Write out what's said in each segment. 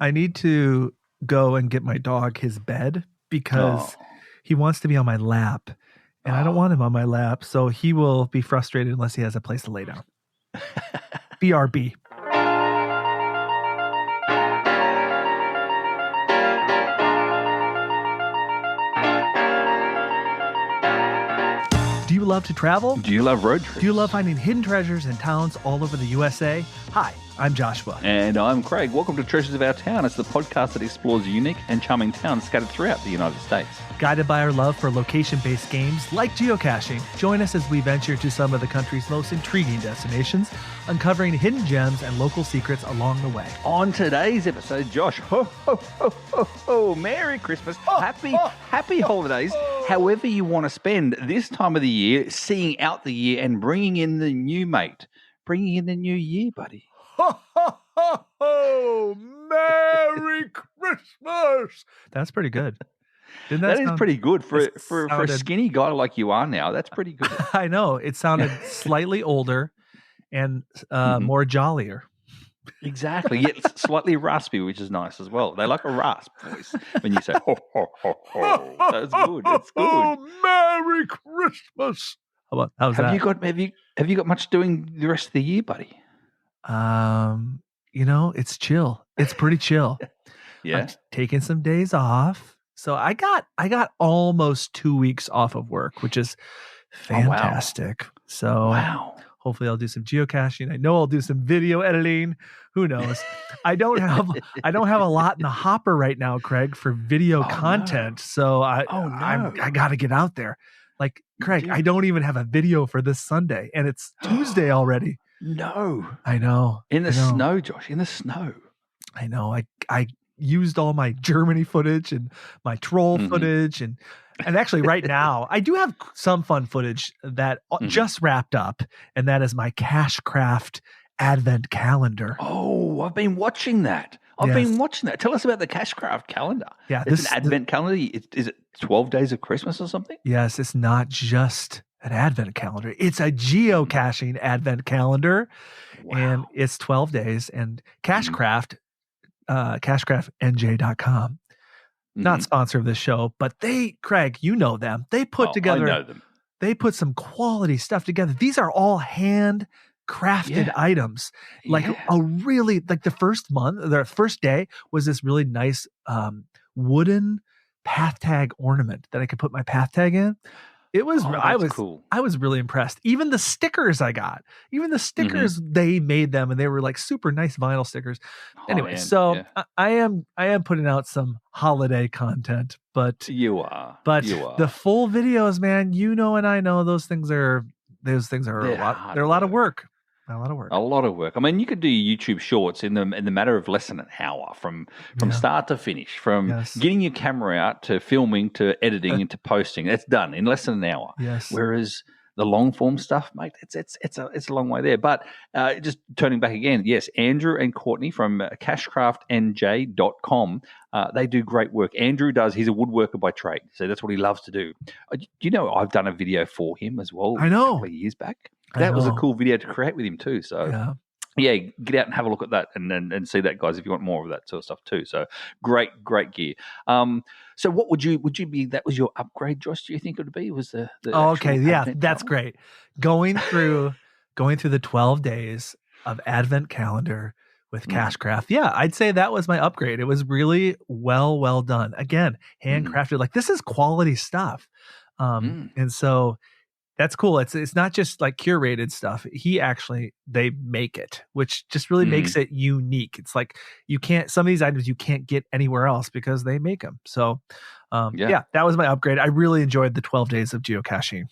I need to go and get my dog his bed because Oh. he wants to be on my lap, and I don't want him Oh. on my lap, so he will be frustrated unless he has a place to lay down. BRB. Do you love to travel? Do you love road trips? Do you love finding hidden treasures in towns all over the USA? Hi, I'm Joshua. And I'm Craig. Welcome to Treasures of Our Town. It's the podcast that explores unique and charming towns scattered throughout the United States. Guided by our love for location-based games like geocaching, join us as we venture to some of the country's most intriguing destinations, uncovering hidden gems and local secrets along the way. On today's episode, Josh, ho, ho, ho, ho, ho, Merry Christmas, happy holidays, however you want to spend this time of the year, seeing out the year and bringing in the new mate, bringing in the new year, buddy. Ho, ho, ho, ho! Merry Christmas! That's pretty good. Didn't That is sound pretty good for a sounded- skinny guy like you are now. That's pretty good. I know. It sounded slightly older and more jollier. Exactly. Yet slightly raspy, which is nice as well. They like a rasp voice when you say ho ho ho ho. That's good. It's good. Oh, Merry Christmas! How's that? Have you got much doing the rest of the year, buddy? It's chill. It's pretty chill. Yeah. I'm taking some days off. So I got almost 2 weeks off of work, which is fantastic. Oh, wow. So hopefully I'll do some geocaching. I know I'll do some video editing. Who knows? I don't have a lot in the hopper right now, Craig, for video content. No. So I got to get out there. Like, Craig, I don't even have a video for this Sunday, and it's Tuesday already. No. I know. In the snow, Josh, in the snow. I know. I used all my Germany footage and my troll footage and actually right now I do have some fun footage that just wrapped up, and that is my Cachecraft advent calendar. Oh, I've been watching that. Tell us about the Cachecraft calendar. Yeah, it's an advent calendar. Is it 12 days of Christmas or something? Yes, it's not just an advent calendar. It's a geocaching advent calendar. Wow. And it's 12 days, and Cachecraft cachecraftnj.com. Not sponsor of this show, but Craig, you know them. They put together, I know them. They put some quality stuff together. These are all handcrafted items. Like the first day was this really nice wooden path tag ornament that I could put my path tag in. It was cool. I was really impressed. Even the stickers I got, they made them, and they were like super nice vinyl stickers. Anyway, I am putting out some holiday content, but you are. The full videos, man, and I know those things are a lot. They're a lot of work. A lot of work. I mean, you could do YouTube shorts in the matter of less than an hour, from start to finish, from getting your camera out to filming to editing and to posting. It's done in less than an hour. Yes. Whereas the long form stuff, mate, it's a long way there. But just turning back again, yes, Andrew and Courtney from cachecraftnj.com, they do great work. Andrew he's a woodworker by trade, so that's what he loves to do. I've done a video for him as well. I know. A couple of years back. That was a cool video to create with him too. So yeah, get out and have a look at that and see that, guys, if you want more of that sort of stuff too. So great gear. So what would you be? That was your upgrade, Josh? Do you think it would be? Was the okay? Yeah, that's great. Going through the 12 days of Advent calendar with Cachecraft. Yeah, I'd say that was my upgrade. It was really well done. Again, handcrafted. Like, this is quality stuff. And so that's cool. It's not just like curated stuff. They make it, which just really makes it unique. It's like some of these items you can't get anywhere else because they make them. So that was my upgrade. I really enjoyed the 12 days of geocaching.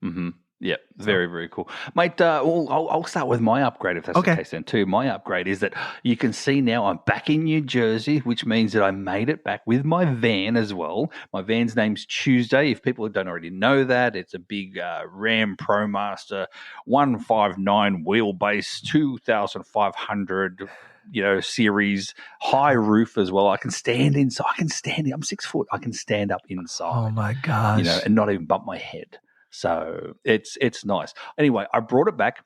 Mm-hmm. Yeah, very, very cool. Mate, I'll start with my upgrade if that's the case then too. My upgrade is that you can see now I'm back in New Jersey, which means that I made it back with my van as well. My van's name's Tuesday. If people don't already know that, it's a big Ram ProMaster 159 wheelbase, 2,500 series, high roof as well. I can stand inside. I'm 6 foot. I can stand up inside. Oh my gosh. And not even bump my head. So it's nice. Anyway, I brought it back.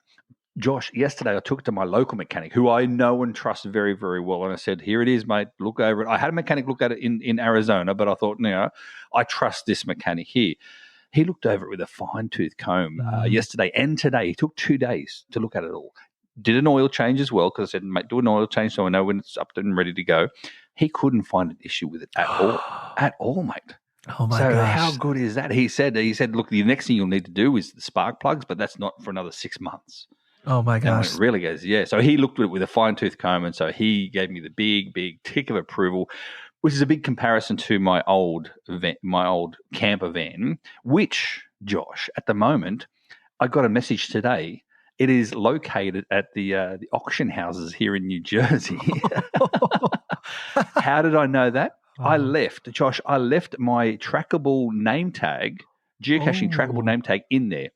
Josh, yesterday I took it to my local mechanic who I know and trust very, very well. And I said, here it is, mate. Look over it. I had a mechanic look at it in Arizona, but I thought, I trust this mechanic here. He looked over it with a fine-tooth comb yesterday and today. He took 2 days to look at it all. Did an oil change as well because I said, mate, do an oil change so I know when it's up and ready to go. He couldn't find an issue with it at all. At all, mate. Oh my so gosh. How good is that? He said, look, the next thing you'll need to do is the spark plugs, but that's not for another 6 months. Oh my gosh. And it really goes, yeah. So he looked at it with a fine-tooth comb, and so he gave me the big, big tick of approval, which is a big comparison to my old camper van, which, Josh, at the moment, I got a message today. It is located at the auction houses here in New Jersey. How did I know that? I left my trackable name tag, geocaching trackable name tag in there.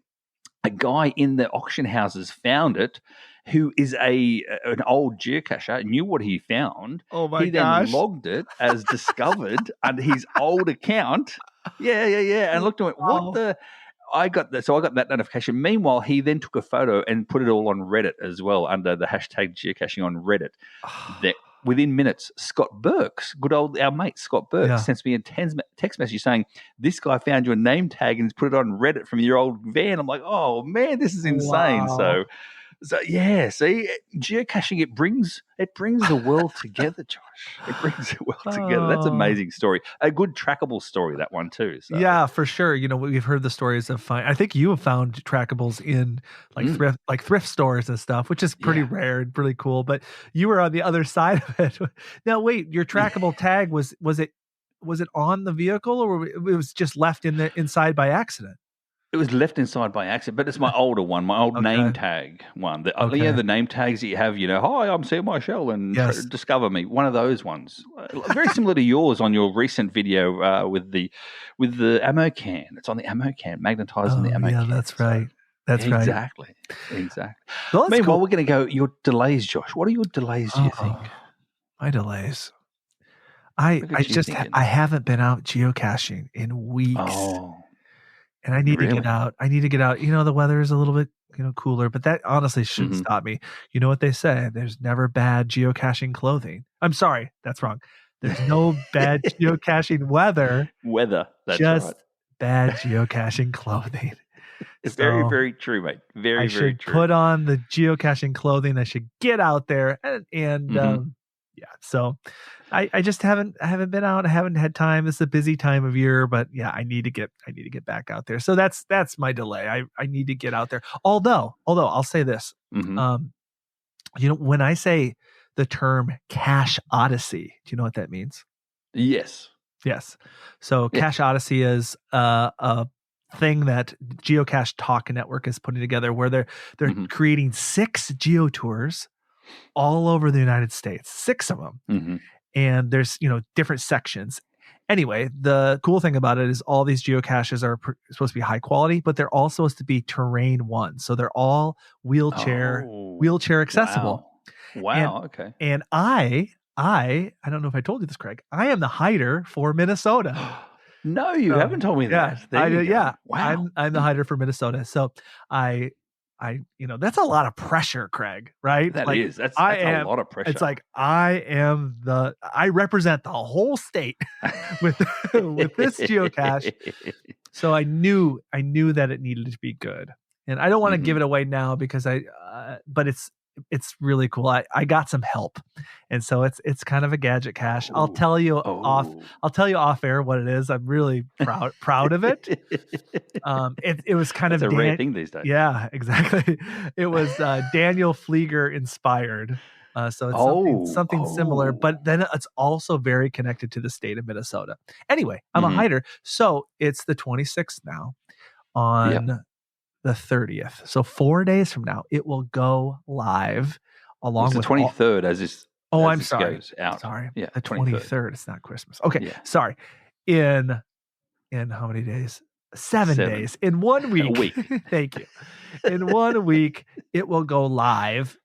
A guy in the auction houses found it, who is an old geocacher, knew what he found. Oh my he gosh. Then logged it as discovered under his old account. Yeah. And looked at it. What the? I got that notification. Meanwhile, he then took a photo and put it all on Reddit as well under the hashtag geocaching on Reddit. That within minutes, Scott Burks, our mate Scott Burks, sends me a text message saying, "This guy found your name tag and put it on Reddit from your old van." I'm like, "Oh man, this is insane!" Wow. So yeah, see, geocaching it brings the world together, Josh. It brings the world together. That's an amazing story. A good trackable story, that one too. So. Yeah, for sure. We've heard the stories of I think you have found trackables in thrift stores and stuff, which is pretty rare and really cool. But you were on the other side of it. Now, wait, your trackable tag was it on the vehicle, or it was just left inside by accident? It was left inside by accident, but it's my older one, my old name tag one. The name tags that you have, hi, I'm Sam Michelle, and discover me. One of those ones, very similar to yours on your recent video with the ammo can. It's on the ammo can, magnetized on the ammo can. Yeah, that's right. That's right. Exactly. Well, meanwhile, we're going to go your delays, Josh. What are your delays? Do you think? My delays. I haven't been out geocaching in weeks. Oh. And I need to get out. The weather is a little bit, cooler, but that honestly shouldn't stop me. You know what they say? There's never bad geocaching clothing. I'm sorry. That's wrong. There's no bad geocaching weather. That's just right. Bad geocaching clothing. It's very, very true, mate. Very, very true. Put on the geocaching clothing. I should get out there and so I just haven't been out. I haven't had time. It's a busy time of year, but I need to get back out there. So that's my delay. I need to get out there. Although I'll say this, when I say the term cache odyssey, do you know what that means? Yes. So Cache Odyssey is a thing that Geocache Talk Network is putting together, where they're creating 6 geo tours all over the United States, 6 of them. And there's, different sections. Anyway, the cool thing about it is all these geocaches are supposed to be high quality, but they're all supposed to be terrain ones. So they're all wheelchair accessible. Wow. Okay. And I don't know if I told you this, Craig. I am the hider for Minnesota. No, you haven't told me that. Wow. I'm the hider for Minnesota. So that's a lot of pressure, Craig, right? That is. That's a lot of pressure. It's like I represent the whole state with this geocache. So I knew that it needed to be good. And I don't want to give it away now because but it's really cool. I got some help. And so it's kind of a gadget cache. I'll tell you off air what it is. I'm really proud of it. It was kind of a rare thing these days. Yeah, exactly. It was Daniel Flieger inspired. So it's something similar, but then it's also very connected to the state of Minnesota. Anyway, I'm a hider. So it's the 26th now on the 30th. So 4 days from now, it will go live along with the 23rd as this. Oh, I'm sorry. Goes out. Sorry. Yeah, the 23rd. It's not Christmas. Okay. Yeah. Sorry. In how many days? 7 days. In 1 week. A week. Thank you. In 1 week, it will go live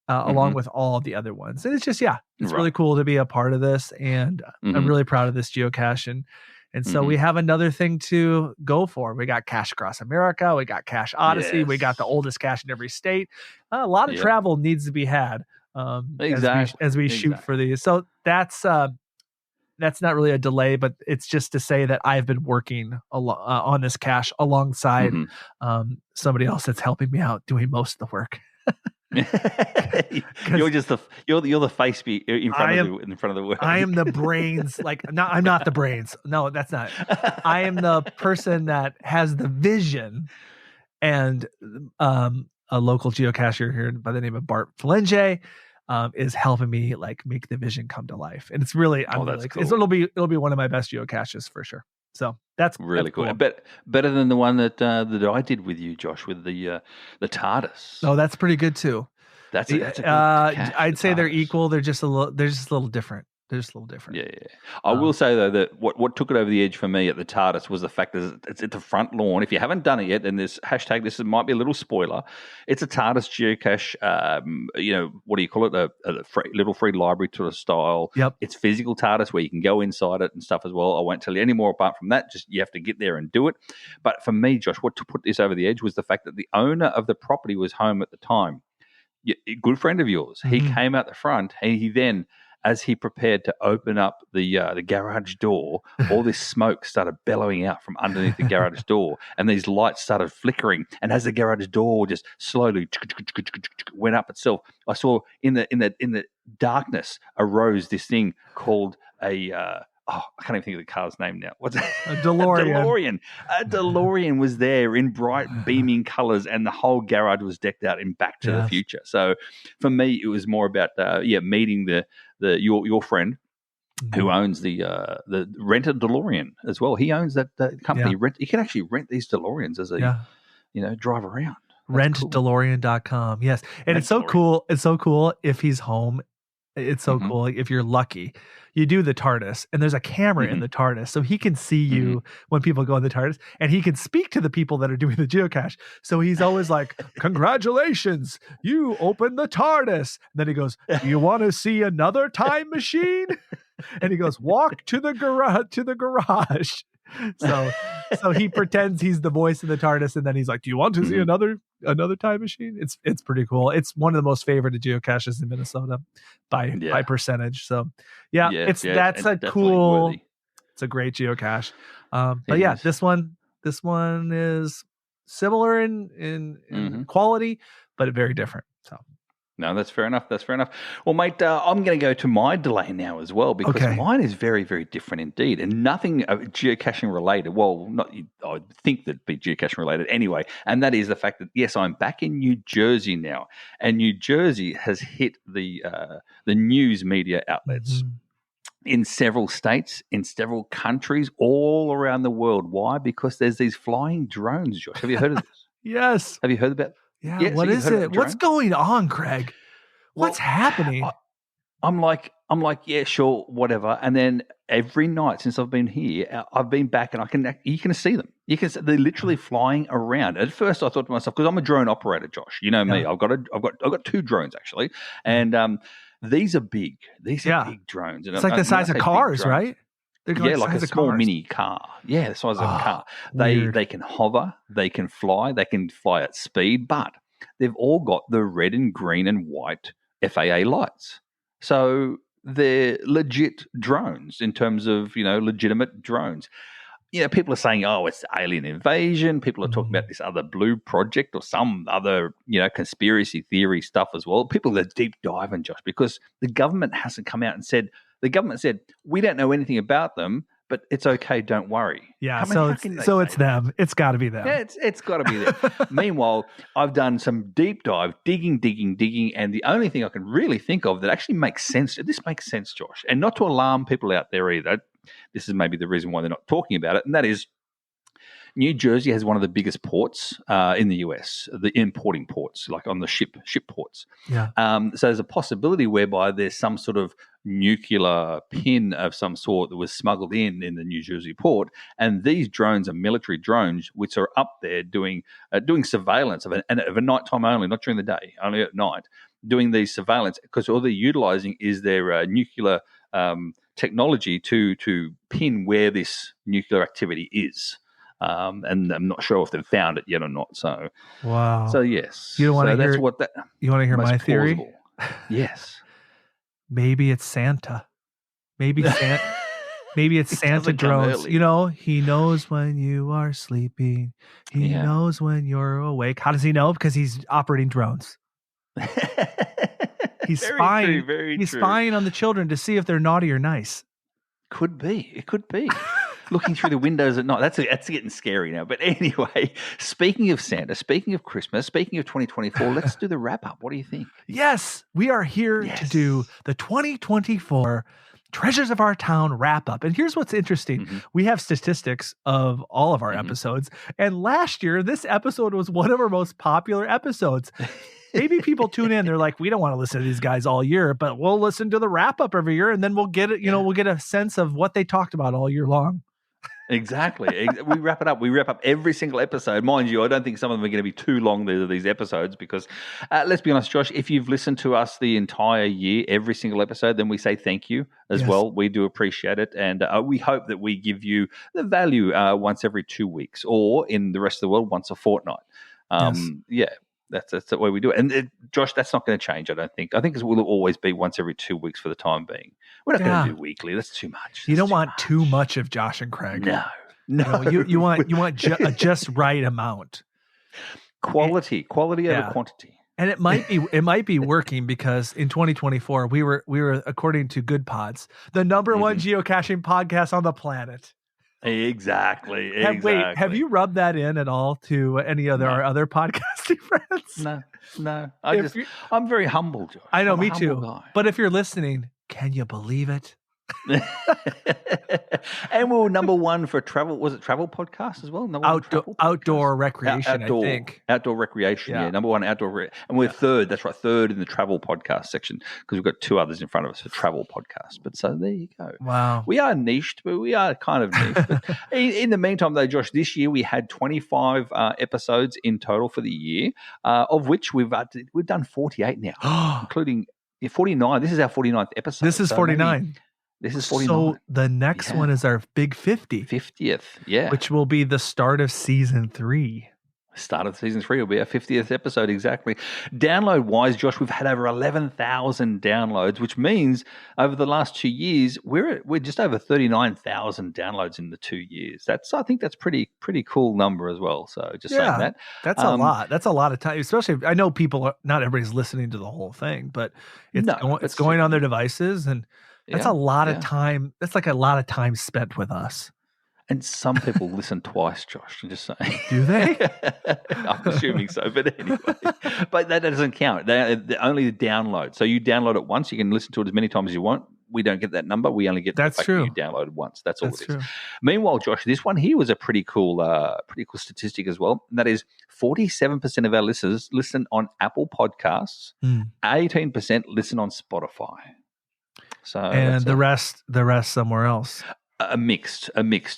along with all the other ones. And it's just, it's really cool to be a part of this. And I'm really proud of this geocache. And so we have another thing to go for. We got Cache Across America. We got Cache Odyssey. We got the oldest cache in every state. A lot of travel needs to be had as we shoot for these. So that's not really a delay, but it's just to say that I've been working on this cache alongside somebody else that's helping me out doing most of the work. You're the face in front of the world. I am the brains. No, I'm not the brains. No, that's not. I am the person that has the vision, and a local geocacher here by the name of Bart Flenge is helping me make the vision come to life. And it's really, cool. It'll be one of my best geocaches for sure. So that's really that's cool. Better than the one that I did with you, Josh, with the TARDIS. Oh, that's pretty good too. That's a good cache, I'd say they're equal. They're just a little different. They're just a little different. Yeah. I will say though that what took it over the edge for me at the TARDIS was the fact that it's at the front lawn. If you haven't done it yet, then this hashtag, this might be a little spoiler. It's a TARDIS geocache. What do you call it? A little free library to a style. Yep. It's physical TARDIS where you can go inside it and stuff as well. I won't tell you any more apart from that. Just you have to get there and do it. But for me, Josh, what to put this over the edge was the fact that the owner of the property was home at the time. A good friend of yours. He came out the front, and he then, as he prepared to open up the garage door, all this smoke started bellowing out from underneath the garage door, and these lights started flickering. And as the garage door just slowly went up itself, I saw in the darkness arose this thing called I can't even think of the car's name now. What's it? A DeLorean. A DeLorean was there in bright, beaming colors, and the whole garage was decked out in Back to the Future. So, for me, it was more about meeting your friend who owns the rented DeLorean as well. He owns that company. Yeah. You can actually rent these DeLoreans as a drive around. RentDeLorean.com. Yes, and it's so cool. It's so cool if he's home. It's so cool. If you're lucky, you do the TARDIS, and there's a camera in the TARDIS, so he can see you when people go in the TARDIS, and he can speak to the people that are doing the geocache. So he's always like, "Congratulations, you opened the TARDIS." And then he goes, "Do you want to see another time machine?" And he goes, "Walk to the garage." So he pretends he's the voice of the TARDIS, and then he's like, "Do you want to see another time machine?" It's pretty cool. It's one of the most favorite geocaches in Minnesota by percentage. So that's a cool. Worthy. It's a great geocache. But this one is similar in quality, but very different. So. No, that's fair enough. Well, mate, I'm going to go to my delay now as well because mine is very, very different indeed, and nothing geocaching related. Well, I think that'd be geocaching related anyway, and that is the fact that yes, I'm back in New Jersey now, and New Jersey has hit the news media outlets. In several states, in several countries, all around the world. Why? Because there's these flying drones, Josh. Have you heard of this? Yes. Have you heard about? Yeah. What is it? What's going on, Craig? What's happening? I'm like, yeah, sure, whatever. And then every night since I've been here, I've been back, and you can see them. They're literally flying around. At first, I thought to myself, because I'm a drone operator, Josh. You know me. I've got 2 drones actually, and these are big. These are big drones. And it's like the size of cars, right? They're like a small mini car. Yeah, the size of a car. They can hover, they can fly at speed, but they've all got the red and green and white FAA lights. So they're legit drones in terms of, legitimate drones. People are saying, oh, it's alien invasion. People are talking about this other blue project or some other, conspiracy theory stuff as well. People are deep diving, Josh, because the government hasn't come out and said, we don't know anything about them, but it's okay, don't worry. Yeah, it's them. It's got to be them. Yeah, it's got to be them. Meanwhile, I've done some deep dive, digging, and the only thing I can really think of that actually makes sense, this makes sense, Josh, and not to alarm people out there either. This is maybe the reason why they're not talking about it, and that is New Jersey has one of the biggest ports in the US, the importing ports, like on the ship ports. Yeah. So there's a possibility whereby there's some sort of nuclear pin of some sort that was smuggled in the New Jersey port, and these drones are military drones which are up there doing surveillance of a nighttime only, not during the day, only at night, doing these surveillance because all they're utilizing is their nuclear technology to pin where this nuclear activity is. And I'm not sure if they've found it yet or not. So, wow. So yes, You don't want to hear. That's what that. You want to hear most my theory? plausible. Yes. Maybe it's Santa. Maybe maybe it's Santa drones. Early. You know, he knows when you are sleeping. He knows when you're awake. How does he know? Because he's operating drones. He's spying. He's spying on the children to see if they're naughty or nice. Could be. It could be. Looking through the windows at night. That's getting scary now. But anyway, speaking of Santa, speaking of Christmas, speaking of 2024, let's do the wrap up. What do you think? Yes, we are here to do the 2024 Treasures of Our Town wrap up. And here's what's interesting. Mm-hmm. We have statistics of all of our episodes. And last year, this episode was one of our most popular episodes. Maybe people tune in. They're like, we don't want to listen to these guys all year, but we'll listen to the wrap up every year. And then we'll get it, we'll get a sense of what they talked about all year long. Exactly. We wrap it up. We wrap up every single episode. Mind you, I don't think some of them are going to be too long, these episodes, because let's be honest, Josh, if you've listened to us the entire year, every single episode, then we say thank you as well. We do appreciate it. And we hope that we give you the value once every 2 weeks, or in the rest of the world, once a fortnight. Yeah. That's the way we do it. And Josh, that's not going to change, I don't think. I think it will always be once every 2 weeks for the time being. We're not going to do weekly. That's too much. You don't want too much of Josh and Craig. No. You want a just right amount. Quality over quantity. And it might be working, because in 2024 we were, according to Good Pods, the number one geocaching podcast on the planet. Exactly. Wait, have you rubbed that in at all to any of our other podcasting friends? No. I'm very humble, Josh. I know, me too. Guy. But if you're listening, can you believe it? And we were number one for travel. Was it travel podcast as well? Outdoor recreation, I think. Outdoor recreation, number one outdoor. And we're third. That's right, third in the travel podcast section, because we've got two others in front of us for travel podcast. But so there you go. Wow. We are niched, but we are kind of niche. But in the meantime, though, Josh, this year we had 25 episodes in total for the year, of which we've done 48 now, including 49. This is our 49th episode. This is 49. This is 49. So the next one is our big 50. 50th, yeah. Which will be the start of season 3. Start of season 3 will be our 50th episode, exactly. Download-wise, Josh, we've had over 11,000 downloads, which means over the last 2 years, we're just over 39,000 downloads in the 2 years. I think that's pretty cool number as well. So just saying that. That's a lot. That's a lot of time, especially I know not everybody's listening to the whole thing, but it's going on their devices, and that's a lot of time. That's like a lot of time spent with us. And some people listen twice, Josh. I'm just saying. Do they? I'm assuming so, but anyway. But that doesn't count. They're only the download. So you download it once. You can listen to it as many times as you want. We don't get that number. We only get the fact that you downloaded once. That's all it is. True. Meanwhile, Josh, this one here was a pretty cool statistic as well. And that is 47% of our listeners listen on Apple Podcasts. 18% listen on Spotify. So and the rest somewhere else. A mixed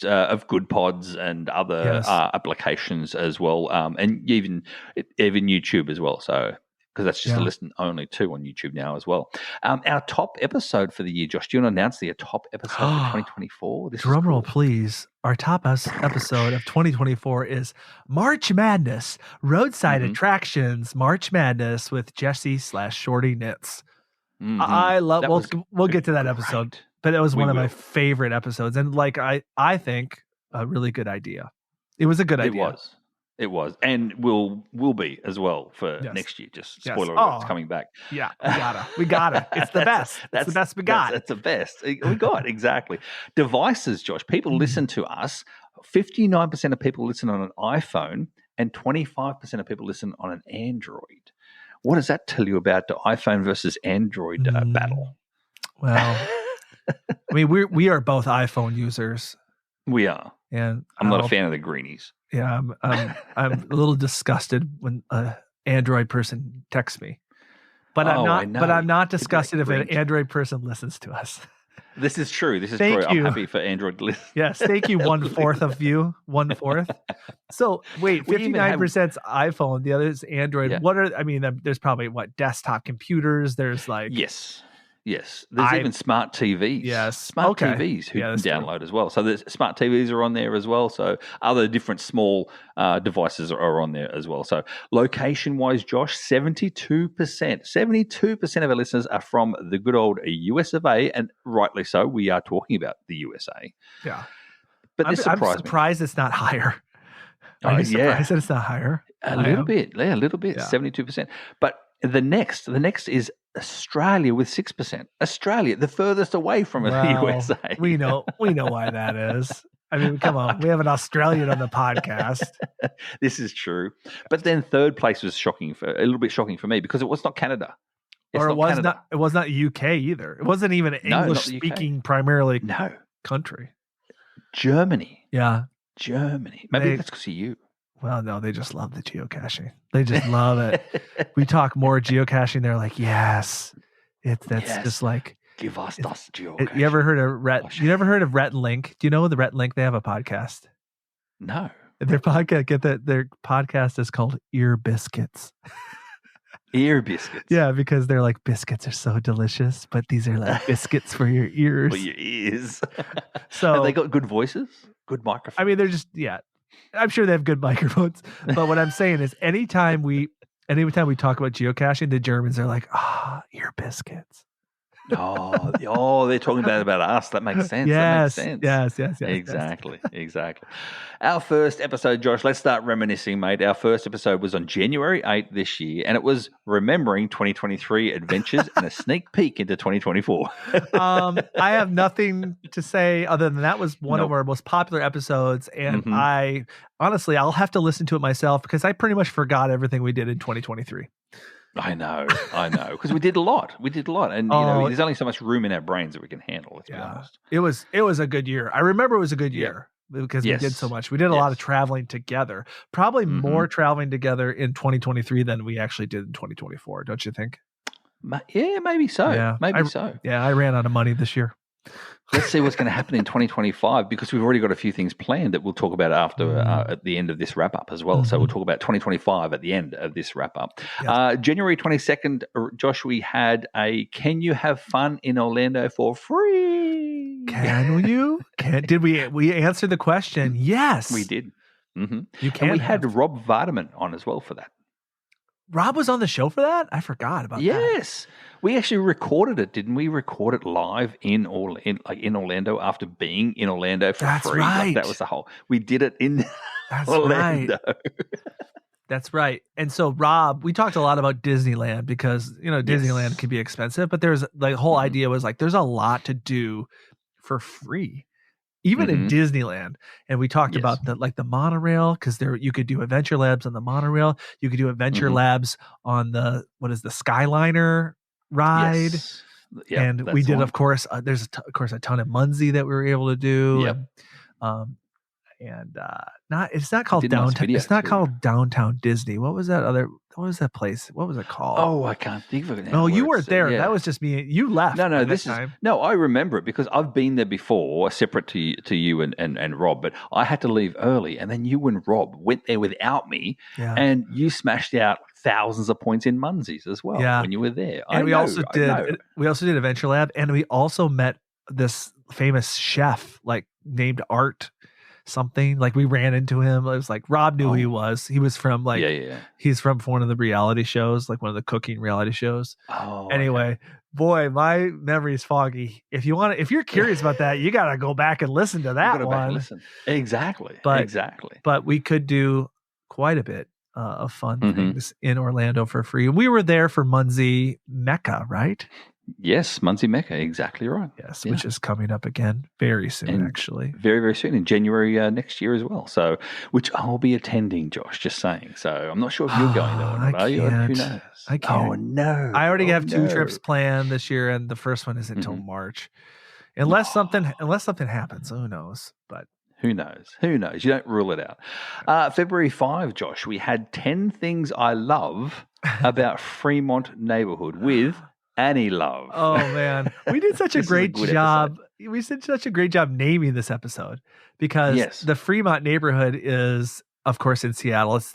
of Good Pods and other applications as well, and even YouTube as well. So because that's just a listen only too on YouTube now as well. Our top episode for the year, Josh. Do you want to announce the top episode for 2024? Drum roll, please. Our top episode of 2024 is March Madness, Roadside Attractions March Madness with Jesse/Shorty Knits. I love. We'll get to that episode. Great. But it was one of my favorite episodes, and I think a really good idea. It was a good idea. It was, and will be as well for next year. Just spoiler alert, it's coming back. Yeah, we gotta. It's the best. It's the best we got. That's the best we got. Exactly. Devices, Josh. People listen to us. 59% of people listen on an iPhone, and 25% of people listen on an Android. What does that tell you about the iPhone versus Android battle? Well, I mean, we are both iPhone users. We are, and I'm not a fan of the greenies. Yeah, I'm a little disgusted when an Android person texts me, but I'm not disgusted if an Android person listens to us. This is true. This is true. I'm happy for Android to listen. Yes, thank you. 1/4 of you, 1/4. So wait, 59%'s iPhone. The other is Android. Yeah. There's probably desktop computers. There's yes. Yes. There's even smart TVs. Yes. Smart TVs who can download as well. So there's smart TVs are on there as well. So other different small devices are on there as well. So location-wise, Josh, 72%. 72% of our listeners are from the good old US of A, and rightly so. We are talking about the USA. Yeah. But I'm surprised it's not higher. Are you surprised that it's not higher? A little bit. Yeah, a little bit. 72%. But the next is Australia with 6%. Australia, the furthest away from the USA. We know why that is. I mean, come on. We have an Australian on the podcast. This is true. But then third place was a little bit shocking for me because it was not Canada. It was not UK either. It wasn't even an English speaking primarily country. Germany. Yeah. Germany. Maybe that's because of you. Well, no, they just love the geocaching. They just love it. We talk more geocaching. They're like, yes. Just like, give us das geocaching. You ever heard of You never heard of Rhett and Link? Do you know the Rhett and Link? They have a podcast. No. Their podcast, their podcast is called Ear Biscuits. Ear biscuits. Yeah, because they're like, biscuits are so delicious, but these are like biscuits for your ears. For your ears. So have they got good voices? Good microphones? I mean, they're just, I'm sure they have good microphones. But what I'm saying is anytime we talk about geocaching, the Germans are like, ear biscuits. They're talking about us. That makes sense. Yes, that makes sense. Yes. Exactly. Our first episode, Josh, let's start reminiscing, mate. Our first episode was on January 8th this year, and it was remembering 2023 adventures and a sneak peek into 2024. I have nothing to say other than that was one of our most popular episodes, and honestly, I'll have to listen to it myself because I pretty much forgot everything we did in 2023. I know, because we did a lot, and there's only so much room in our brains that we can handle. Let's be honest. It was a good year. I remember it was a good year because we did so much. We did a lot of traveling together, probably more traveling together in 2023 than we actually did in 2024. Don't you think? Yeah, maybe so. Yeah, so. Yeah, I ran out of money this year. Let's see what's going to happen in 2025 because we've already got a few things planned that we'll talk about after at the end of this wrap up as well. So we'll talk about 2025 at the end of this wrap up. Yes. January 22nd, Josh, we had a Can You Have Fun in Orlando for free? Can you? Did we answer the question? Yes. We did. Mm-hmm. You can. And we had Rob Vardaman on as well for that. Rob was on the show for that? I forgot about that. Yes. We actually recorded it, didn't we? Record it live in Orlando after being in Orlando for free. Right. That was the whole. We did it in Orlando. Right. That's right. And so Rob, we talked a lot about Disneyland because, Disneyland can be expensive, but there's the whole idea was like there's a lot to do for free. Even in Disneyland. And we talked about the monorail because you could do adventure labs on the monorail. You could do adventure labs on the Skyliner ride. Yes. Yep, and we did, of course, there's a ton of Muncie that we were able to do. Yep. It's not called downtown. It's not called Downtown Disney. What was that place? What was it called? Oh, I can't think of it now. No, you weren't there. Yeah. That was just me. You left. No, I remember it because I've been there before, separate to you and Rob, but I had to leave early and then you and Rob went there without me and you smashed out thousands of points in Munsey's as well when you were there. And we also did Adventure Lab and we also met this famous chef named Art something. We ran into him. It was like Rob knew who he was. He was from he's from one of the reality shows, one of the cooking reality shows. Anyway, boy, my memory is foggy. If you're curious about that, you got to go back and listen to that one. Back and listen. Exactly. But we could do quite a bit of fun things in Orlando for free. We were there for Muncie Mecca, right? Yes, Muncie Mecca, exactly right. Yes, which is coming up again very soon, actually. Very, very soon, in January next year as well. So, which I'll be attending, Josh, just saying. So, I'm not sure if you're going though or not, are you? Who knows? I can't. Oh, no. I already have 2 trips planned this year, and the first one isn't until March. Unless something happens, who knows? But who knows? You don't rule it out. February 5, Josh, we had 10 things I love about Fremont neighborhood with Annie Love. Oh man, we did such a great job. We did such a great job naming this episode because the Fremont neighborhood is, of course, in Seattle. It's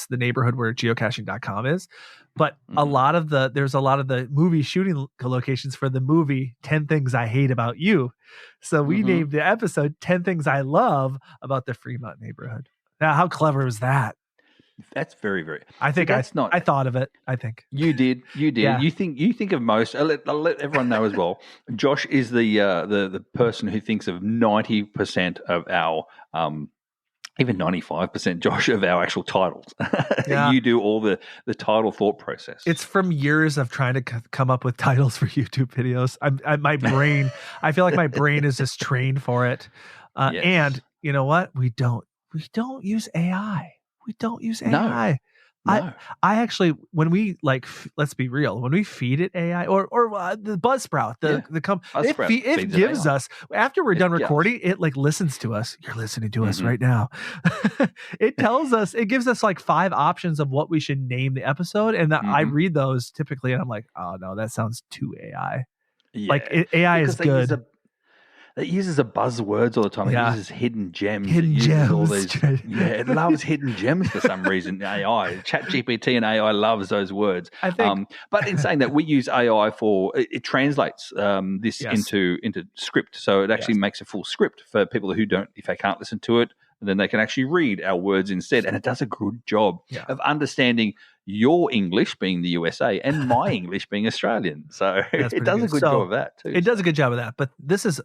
the neighborhood where geocaching.com is, But there's a lot of the movie shooting locations for the movie 10 Things I Hate About You. So we named the episode 10 Things I Love About the Fremont Neighborhood. Now, how clever is that? That's very, very. I think I thought of it. I think you did. Yeah. You think of most. I'll let everyone know as well. Josh is the person who thinks of 90% of our even 95%, Josh, of our actual titles. Yeah. You do all the title thought process. It's from years of trying to come up with titles for YouTube videos. My brain, I feel like my brain is just trained for it. Yes. And you know what? We don't use AI. We don't use AI. No. I actually, when we let's be real, when we feed it AI or the Buzzsprout, it gives us, after we're done recording, it listens to us. You're listening to us right now. It tells us, it gives us 5 options of what we should name the episode. And I read those typically and I'm like, oh no, that sounds too AI. Yeah. AI is good. It uses buzzwords all the time. Yeah. It uses hidden gems. All these. It loves hidden gems for some reason. AI, ChatGPT and AI loves those words. I think, but in saying that, we use AI for it translates this into script. So it actually makes a full script for people who don't, if they can't listen to it, then they can actually read our words instead. And it does a good job of understanding your English being the USA and my English being Australian. So it does a good job of that too. It does a good job of that. But this is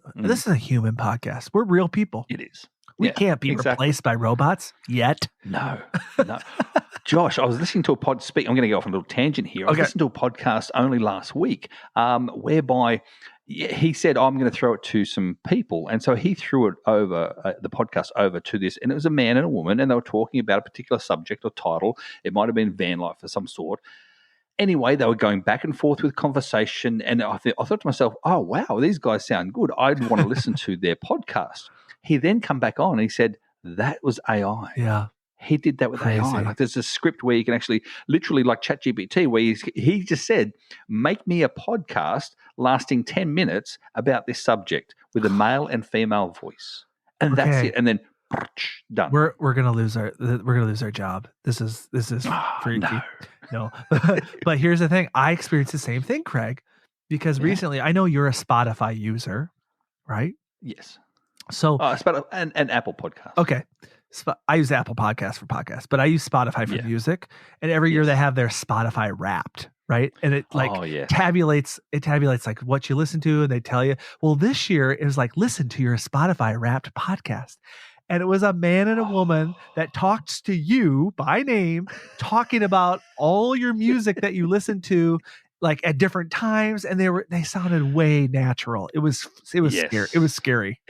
a human podcast. We're real people. It is. We can't be replaced by robots yet. No. Josh, I was listening to a I'm going to go off on a little tangent here. I was listening to a podcast only last week whereby he said, I'm going to throw it to some people. And so he threw it over, the podcast over to this. And it was a man and a woman, and they were talking about a particular subject or title. It might have been van life of some sort. Anyway, they were going back and forth with conversation. And I thought to myself, oh, wow, these guys sound good. I'd want to listen to their podcast. He then come back on and he said, that was AI. Yeah. He did that with AI. There's a script where you can actually, literally like ChatGPT, where he just said, make me a podcast lasting 10 minutes about this subject with a male and female voice. And that's it. And then done. We're gonna lose our job. This is freaky. No. But here's the thing. I experienced the same thing, Craig, because recently, I know you're a Spotify user, right? Yes. So and Apple Podcast. Okay. I use Apple Podcasts for podcasts, but I use Spotify for music. And every year they have their Spotify Wrapped, right? And it tabulates what you listen to, and they tell you. Well, this year it was listen to your Spotify Wrapped podcast. And it was a man and a woman that talked to you by name, talking about all your music that you listen to at different times, and they sounded way natural. It was scary. It was scary.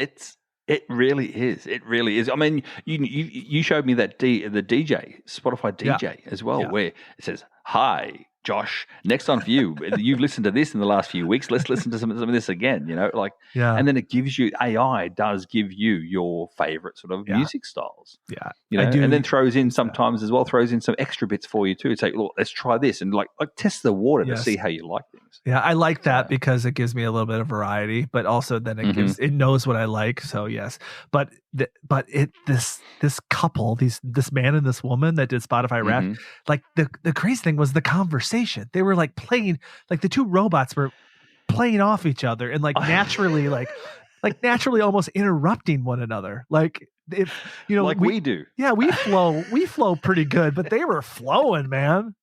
It really is. It really is. I mean, you showed me that the DJ, Spotify DJ as well, where it says, "Hi, Josh, next on for you. You've listened to this in the last few weeks. Let's listen to some of this again." And then it gives you, AI does give you your favorite sort of music styles. Yeah, and then throws in sometimes as well, throws in some extra bits for you too. It's like, look, let's try this and test the water to see how you like things. Yeah, I like that because it gives me a little bit of variety, but also then it knows what I like. So yes, but this couple, this man and this woman that did Spotify Wrapped, the crazy thing was the conversation. They were playing, the two robots were playing off each other and naturally naturally almost interrupting one another. We do. Yeah, we flow pretty good, but they were flowing, man.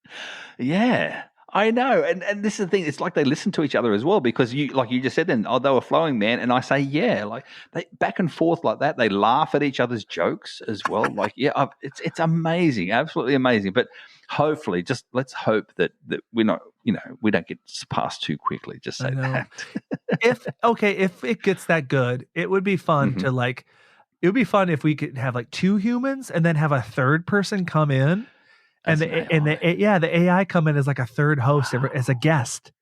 Yeah. I know, and this is the thing. It's like they listen to each other as well, because you just said then, they were flowing, man, and I say, they back and forth like that. They laugh at each other's jokes as well. It's amazing, absolutely amazing. But hopefully, just let's hope that we're not, we don't get past too quickly. Just say that. if it gets that good, it would be fun to it would be fun if we could have 2 humans and then have a third person come in. And the AI come in as a third host, as a guest.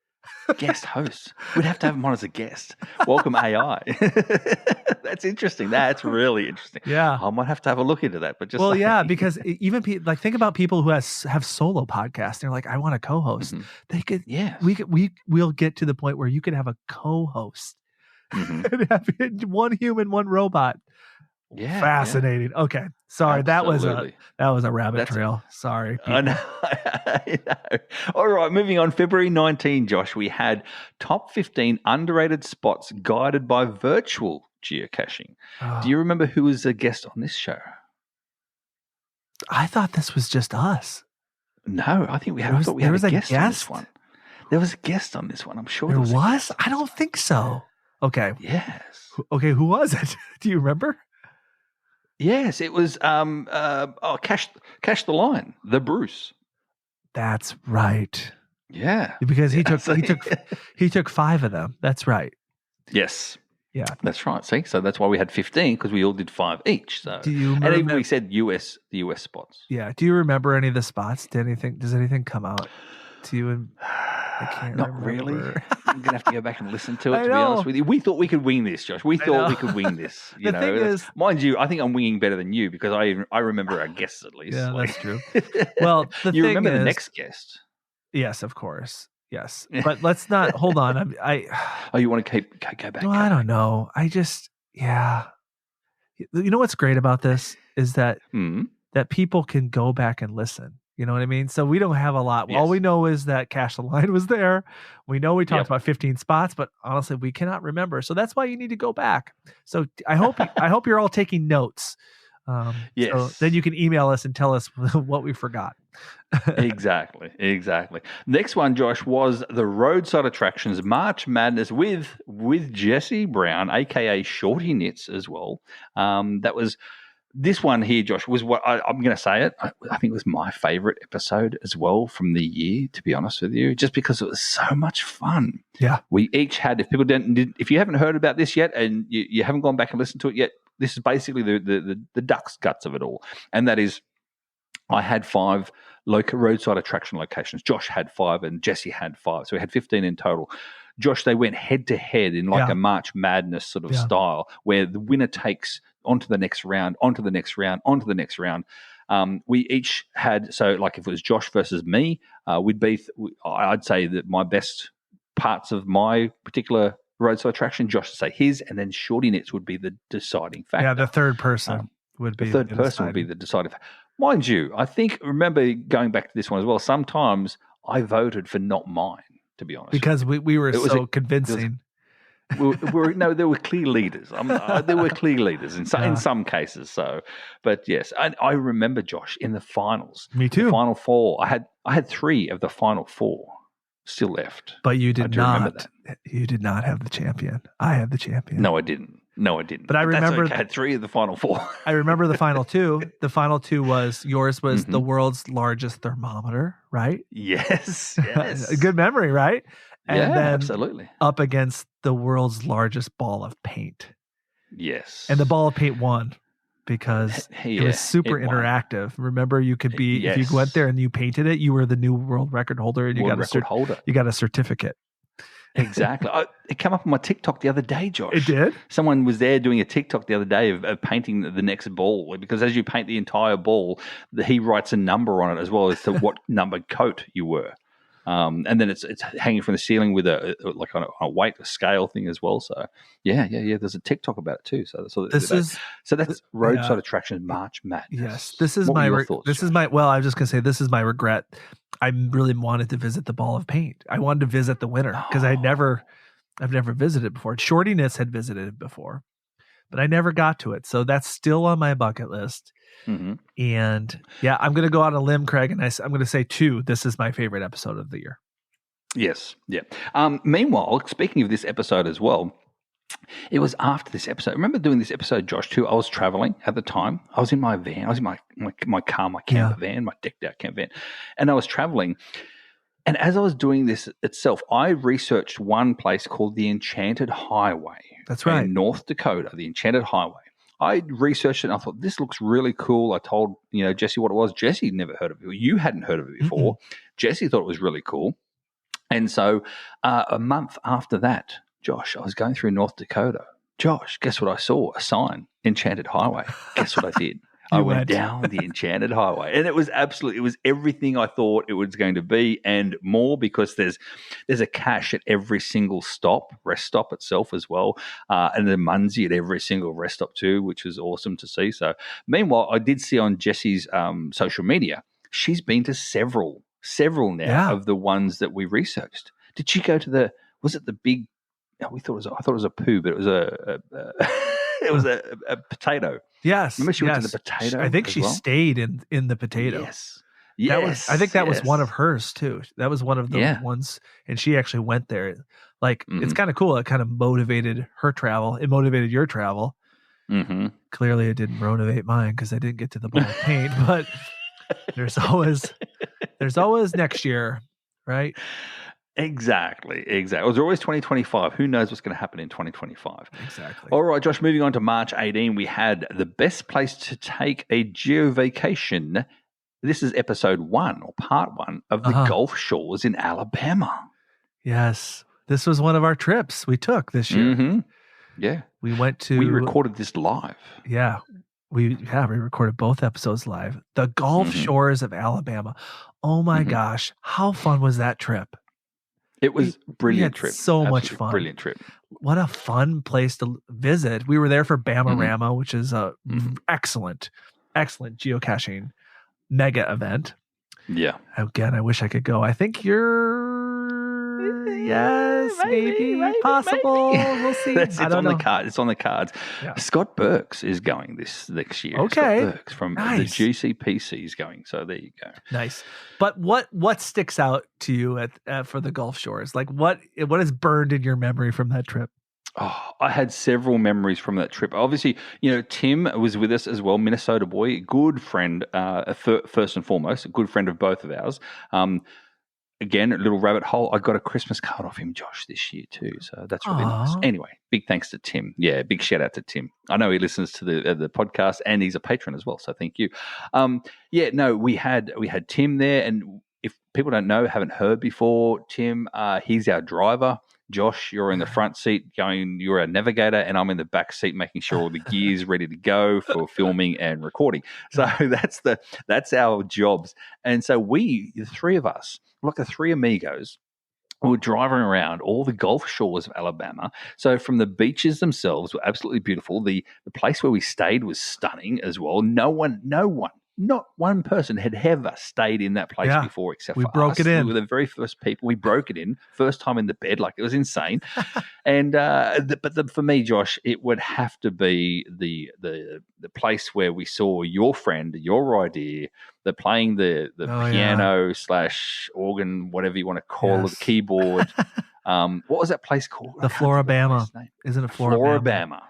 Guest host. We'd have to have him on as a guest. Welcome AI. That's interesting. That's really interesting. Yeah, I might have to have a look into that. But because even think about people who have solo podcasts. They're like, I want a co-host. They could. Yeah, we'll get to the point where you can have a co-host and have one human, one robot. Yeah, Fascinating. Okay. Sorry, absolutely. that was a rabbit That's trail. Sorry, I people. know. I know. All right, moving on. February 19, Josh, we had top 15 underrated spots guided by virtual geocaching. Do Oh, you remember who was a guest on this show? I thought this was just us. No, I think we had. There I was thought we had a a guest on this guest. one. There was a guest on this one. I'm sure There there was a was. guest on I this don't think so. Okay. one. Yes. Okay. Who was it? Do you remember? Yes, it was Cash the Line, the Bruce. That's right. Yeah. Because he Yeah, took 5 of them. That's right. Yes. Yeah. That's right. See, so that's why we had 15 because we all did 5 each. So, Do you and remember? even we said the US spots. Yeah. Do you remember any of the spots? Does anything come out to you? And I can't Not remember. really. I'm gonna have to go back and listen to it. I To be honest know. with you, we thought we could wing this, Josh. We I thought know. we could wing this. You The know, thing is, mind you, I think I'm winging better than you because I remember our guests at least. yeah, Like- that's true. Well, the you thing remember the is- next guest? Yes, of course. Yes, but let's not hold on. Oh, you want to go back? No, I don't know. Yeah. You know what's great about this is that that people can go back and listen. You know what I mean? So we don't have a lot. Yes. All we know is that Cash the Line was there. We know we talked Yep. about 15 spots, but honestly, we cannot remember. So that's why you need to go back. So I hope you're all taking notes. Yes. So then you can email us and tell us what we forgot. Exactly. Next one, Josh, was the Roadside Attractions March Madness with Jesse Brown, aka Shorty Knits, as well. That was this one here, Josh. Was what I'm going to say it. I think it was my favorite episode as well from the year. To be honest with you, just because it was so much fun. Yeah, we each had. If people if you haven't heard about this yet, and you haven't gone back and listened to it yet, this is basically the duck's guts of it all, and that is. I had 5 roadside attraction locations. Josh had 5 and Jesse had 5. So we had 15 in total. Josh, they went head to head in like a March Madness sort of style where the winner takes onto the next round, onto the next round, onto the next round. We each had, so like if it was Josh versus me, I'd say that my best parts of my particular roadside attraction, Josh would say his, and then Shorty Knits would be the deciding factor. Yeah, the third person would be the third person would be the deciding factor. Mind you, remember going back to this one as well, sometimes I voted for not mine, to be honest. Because we were so convincing. There were clear leaders. There were clear leaders in some cases. So, but yes, I remember, Josh, in the finals. Me too. The final 4. I had 3 of the final 4 still left. But you did not. You did not have the champion. I had the champion. No, I didn't. But I remember I had 3 of the final 4. I remember the final 2. The final 2 was yours was the world's largest thermometer, right? Yes. A good memory, right? And then absolutely. Up against the world's largest ball of paint. Yes. And the ball of paint won because it was super interactive. Remember, you could be if you went there and you painted it, you were the new world record holder, and you got a certificate. Exactly. It came up on my TikTok the other day, Josh. It did? Someone was there doing a TikTok the other day of painting the next ball, because as you paint the entire ball, he writes a number on it as well as to what number coat you were. And then it's hanging from the ceiling with a weight, a scale thing as well. So yeah. There's a TikTok about it too. So that's Roadside Attractions March Madness. Yes, this is my thoughts. Well, I was just gonna say this is my regret. I really wanted to visit the ball of paint. I wanted to visit the winner because I've never visited before. Shorty Knits had visited it before, but I never got to it. So that's still on my bucket list. Mm-hmm. And yeah, I'm going to go out on a limb, Craig, and I'm going to say 2. This is my favorite episode of the year. Yes. Yeah. Meanwhile, speaking of this episode as well, it was after this episode. I remember doing this episode, Josh, too. I was traveling at the time. I was in my van. I was in my car, my camper van, my decked out camper van. And I was traveling. And as I was doing this itself, I researched one place called the Enchanted Highway. That's right. In North Dakota, the Enchanted Highway. I researched it and I thought, this looks really cool. I told, Jesse what it was. Jesse never heard of it. You hadn't heard of it before. Mm-hmm. Jesse thought it was really cool. And so a month after that, Josh, I was going through North Dakota. Josh, guess what I saw? A sign, Enchanted Highway. Guess what I did? I went down the Enchanted Highway, and it was everything I thought it was going to be and more, because there's a cache at every single rest stop itself as well, and the Munsey at every single rest stop too, which was awesome to see. So meanwhile, I did see on Jessie's social media, she's been to several now of the ones that we researched. Did she go to was it the big, I thought it was a poo, but it was it was a potato. Yes. Remember she went to the potato? I think she stayed in the potato. Yes. I think that was one of hers too. That was one of the ones, and she actually went there. Like, it's kind of cool. It kind of motivated her travel. It motivated your travel. Mm-hmm. Clearly, it didn't motivate mine because I didn't get to the ball of paint. But there's always next year, right? Exactly. There's always 2025. Who knows what's going to happen in 2025? Exactly. All right, Josh, moving on to March 18, we had the best place to take a geo-vacation. This is episode 1 or part 1 of the Gulf Shores in Alabama. Yes. This was one of our trips we took this year. Mm-hmm. Yeah. We recorded this live. Yeah. We recorded both episodes live. The Gulf Shores of Alabama. Oh my gosh. How fun was that trip? It was brilliant trip. So much fun. Brilliant trip. What a fun place to visit. We were there for Bama-Rama, which is a excellent geocaching mega event. Yeah. Again, I wish I could go. I think maybe possible. Maybe. We'll see. It's on the cards. Yeah. Scott Burks is going this next year. Okay. Scott Burks from the GCPC is going. So there you go. Nice. But what sticks out to you for the Gulf Shores? Like what is burned in your memory from that trip? Oh, I had several memories from that trip. Obviously, Tim was with us as well, Minnesota boy, good friend, first and foremost, a good friend of both of ours. Again, a little rabbit hole. I got a Christmas card off him, Josh, this year too. So that's really nice. Anyway, big thanks to Tim. Yeah, big shout out to Tim. I know he listens to the podcast and he's a patron as well. So thank you. We had Tim there, and if people don't know, haven't heard before, Tim, he's our driver. Josh, you're in the front seat you're a navigator, and I'm in the back seat making sure all the gear's ready to go for filming and recording. So that's our jobs. And so the three of us, like the three amigos, were driving around all the Gulf Shores of Alabama. So from the beaches themselves were absolutely beautiful. The place where we stayed was stunning as well. Not one person had ever stayed in that place before except for us. We broke it in. We were the very first people. We broke it in. First time in the bed. Like, it was insane. And for me, Josh, it would have to be the place where we saw your friend, your idea, playing the piano / organ, whatever you want to call it, keyboard. What was that place called? The Floribama. Isn't it Floribama?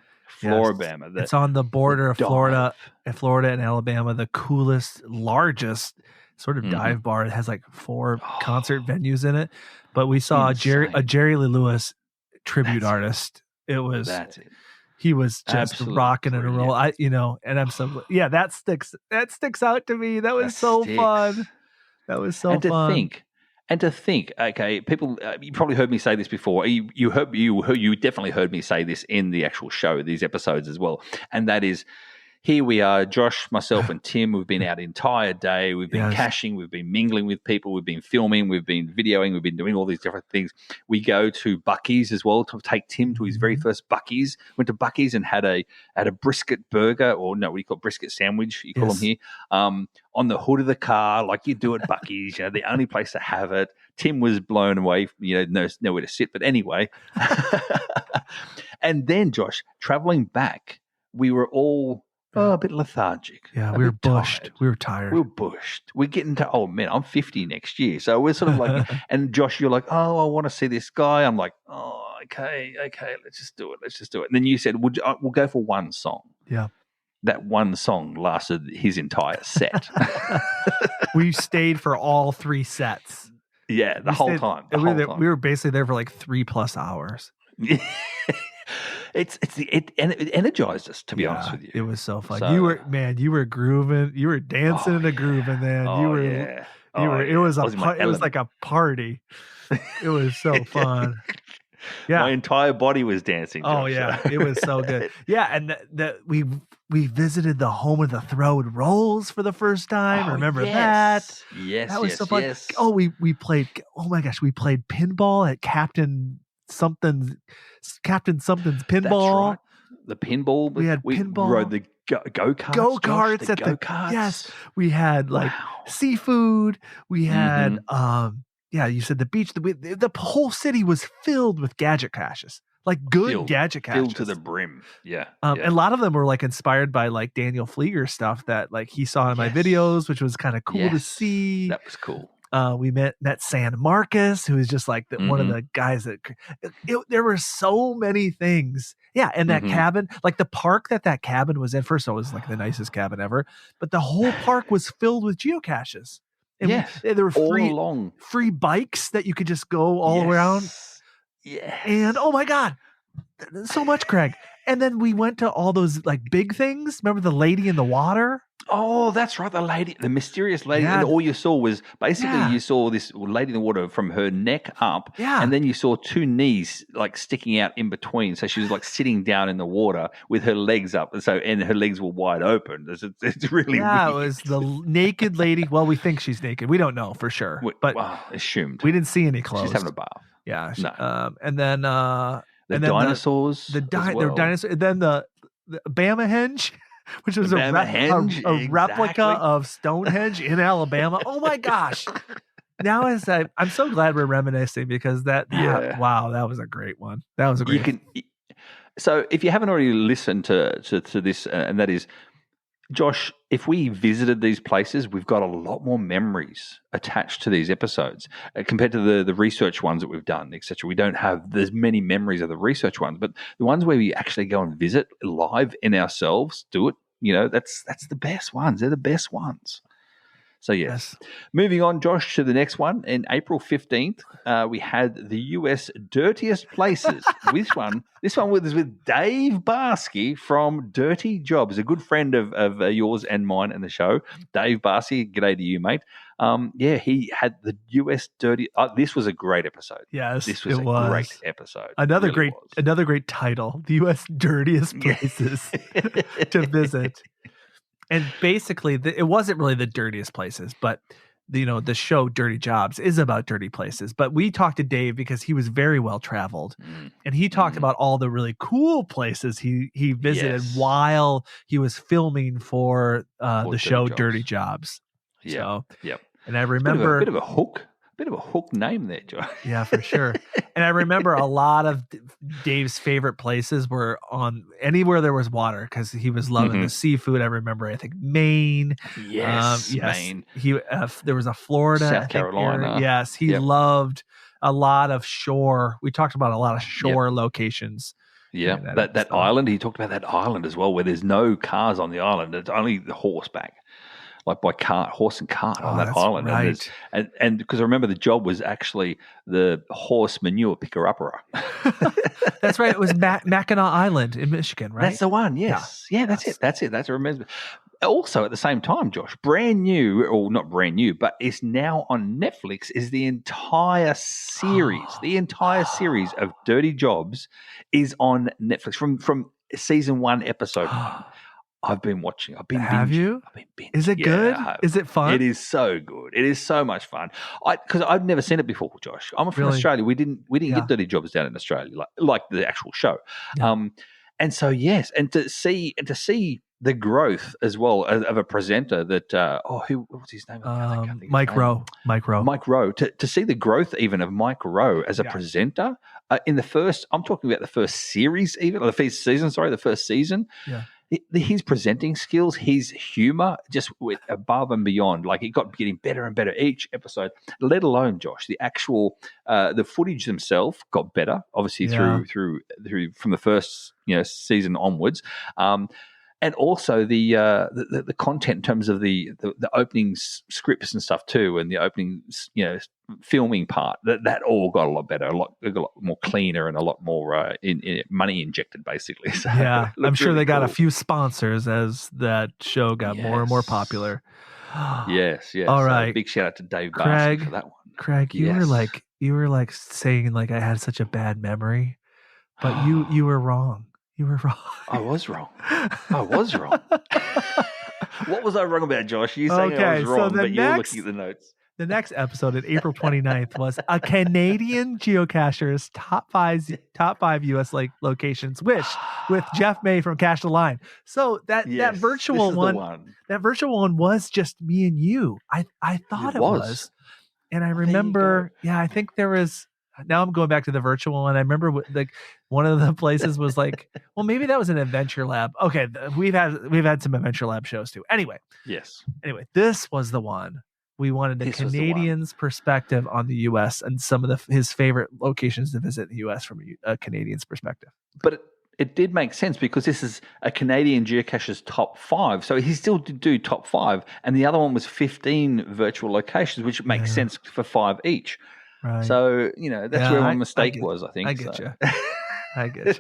Floribama. It's on the border of Florida and Alabama. The coolest, largest sort of dive bar. It has like 4 concert venues in it. But we saw a Jerry Lee Lewis tribute artist. He was just absolutely rocking and rolling. And I'm so that sticks out to me. That was so fun. That was so fun. And to think, okay, people, you probably heard me say this before. You definitely heard me say this in the actual show, these episodes as well. And that is, here we are, Josh, myself, and Tim. We've been out the entire day. We've been caching. We've been mingling with people. We've been filming. We've been videoing. We've been doing all these different things. We go to Buc-ee's as well to take Tim to his very first Buc-ee's. Went to Buc-ee's and had a brisket burger, or no, what do you call brisket sandwich? You call them here. On the hood of the car, like you do at Buc-ee's. The only place to have it. Tim was blown away. Nowhere to sit. But anyway, and then Josh, traveling back, we were all a bit lethargic. Yeah, we were bushed. Tired. We were tired. We were bushed. We're getting to, I'm 50 next year. So we're sort of like, and Josh, you're like, I want to see this guy. I'm like, okay, let's just do it. And then you said, we'll go for one song. Yeah. That one song lasted his entire set. We stayed for all 3 sets. Yeah, the whole time. We were basically there for like 3+ hours. It energized us, to be honest with you. It was so fun. You were grooving. You were dancing in the grooving, man. It was like a party. It was so fun. Yeah. My entire body was dancing. Josh. Oh yeah, it was so good. Yeah, and we visited the home of the throw and rolls for the first time. Remember that? Yes, That was yes, so fun. yes. Oh, we played. Oh my gosh, we played pinball at Captain something's pinball. That's right. The pinball. We had we pinball. rode the go-karts. Go-karts at the go-karts. Yes, we had like seafood. We had yeah, you said the beach. The whole city was filled with gadget caches, like good gadget caches, filled to the brim. Yeah, and a lot of them were like inspired by like Daniel Flieger stuff that like he saw in my videos, which was kind of cool to see. That was cool. We met San Marcos, who is just like one of the guys that there were so many things. Yeah, and that cabin, like the park that cabin was in. First of all, it was like the nicest cabin ever, but the whole park was filled with geocaches. And there were free bikes that you could just go all around. Yeah. And oh my God, so much, Craig. And then we went to all those like big things. Remember the lady in the water? Oh, that's right. The mysterious lady. And all you saw was basically you saw this lady in the water from her neck up. Yeah. And then you saw two knees like sticking out in between. So she was like sitting down in the water with her legs up. And her legs were wide open. It's really weird. It was the naked lady. Well, we think she's naked. We don't know for sure. But assumed. We didn't see any clothes. She's having a bath. Yeah. No. And then the dinosaurs. The dinosaurs. And then the Bamahenge. Which was a replica of Stonehenge in Alabama. Oh my gosh. Now I'm so glad we're reminiscing because wow, that was a great one. That was a great one. So if you haven't already listened to this, and that is, Josh, if we visited these places, we've got a lot more memories attached to these episodes compared to the research ones that we've done, etc. We don't have as many memories of the research ones, but the ones where we actually go and visit live in ourselves, do it, that's the best ones. They're the best ones. So, yes. Moving on, Josh, to the next one. In April 15th, we had the US Dirtiest Places. This one was with Dave Barsky from Dirty Jobs, a good friend of yours and mine in the show. Dave Barsky, g'day to you, mate. He had the US Dirty. This was a great episode. Yes, this was great episode. Another great title, the US Dirtiest Places to visit. And basically, it wasn't really the dirtiest places, but the show Dirty Jobs is about dirty places. But we talked to Dave because he was very well traveled, and he talked about all the really cool places he visited while he was filming for the show Dirty Jobs. Yeah. So, and I remember a bit of a hook name there, Joe. Yeah, for sure. And I remember a lot of Dave's favorite places were on anywhere there was water because he was loving the seafood. I remember, I think Maine. Yes, Maine. There was a Florida, South Carolina. Yes, he loved a lot of shore. We talked about a lot of shore locations. Yeah, that island. He talked about that island as well, where there's no cars on the island. It's only the horseback. Like by horse and cart on that island. Right. And because I remember the job was actually the horse manure picker-upper. That's right. It was Mackinac Island in Michigan, right? That's the one, yes. Yeah, that's it. That's I remember. Also, at the same time, Josh, brand new, or not brand new, but it's now on Netflix, is the entire series. The entire series of Dirty Jobs is on Netflix from season 1, episode 1. I've been watching. Have you? I've been binging. Is it good? Is it fun? It is so good. It is so much fun. Because I've never seen it before, Josh. I'm from Australia. We didn't get Dirty Jobs down in Australia like the actual show. Yeah. And so yes, and to see the growth as well of a presenter that what's his name? Mike Rowe. Mike Rowe. To see the growth even of Mike Rowe as a presenter in the first. I'm talking about the first series, even or the first season. Sorry, the first season. Yeah. His presenting skills, his humor, just went above and beyond. Like it got getting better and better each episode. Let alone, Josh, the actual the footage themselves got better. Obviously through from the first season onwards. And also the content in terms of the opening scripts and stuff too, and the opening filming part that all got a lot better, a lot more cleaner, and a lot more in money injected basically. So yeah, I'm sure they got a few sponsors as that show got more and more popular. Yes. All right, big shout out to Dave Barsky for that one. Craig, you were like you were like saying like I had such a bad memory, but you were wrong. You were wrong. I was wrong. What was I wrong about, Josh? You saying I was wrong, but you were looking at the notes. The next episode, on April 29th, was a Canadian geocacher's top five U.S. locations wish with Jeff May from Cache the Line. So that virtual one, was just me and you. I thought it was. And I remember, I think there was. Now I'm going back to the virtual one. I remember like one of the places was like, well, maybe that was an Adventure Lab. Okay, we've had some Adventure Lab shows too. Anyway, this was the one. We wanted the Canadian's perspective on the U.S. and some of his favorite locations to visit in the U.S. from a Canadian's perspective. But it did make sense because this is a Canadian geocacher's top 5. So he still did do top 5. And the other one was 15 virtual locations, which makes sense for 5 each. Right. So, that's where my mistake was, I think. I get you. I get you.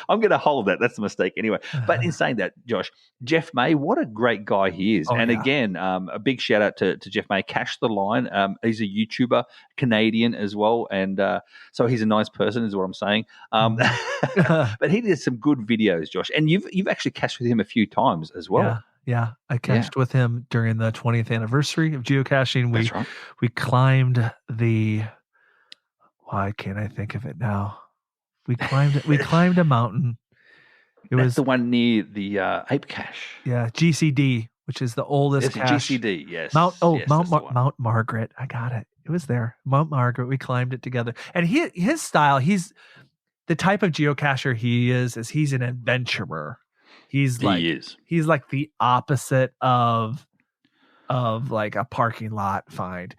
I'm gonna hold that. That's the mistake anyway. But in saying that, Josh, Jeff May, what a great guy he is. Again, a big shout out to Jeff May. Cache the Line. He's a YouTuber, Canadian as well, and so he's a nice person, is what I'm saying. But he did some good videos, Josh, and you've actually cached with him a few times as well. Yeah, I cached with him during the 20th anniversary of geocaching. That's right. We climbed the. Why can't I think of it now? We climbed a mountain. That's the one near the Ape Cache. Yeah, GCD, which is the oldest cache. GCD, yes. Mount Margaret. I got it. It was there. Mount Margaret. We climbed it together. And his style, he's the type of geocacher he is he's an adventurer. He's like the opposite of like a parking lot find.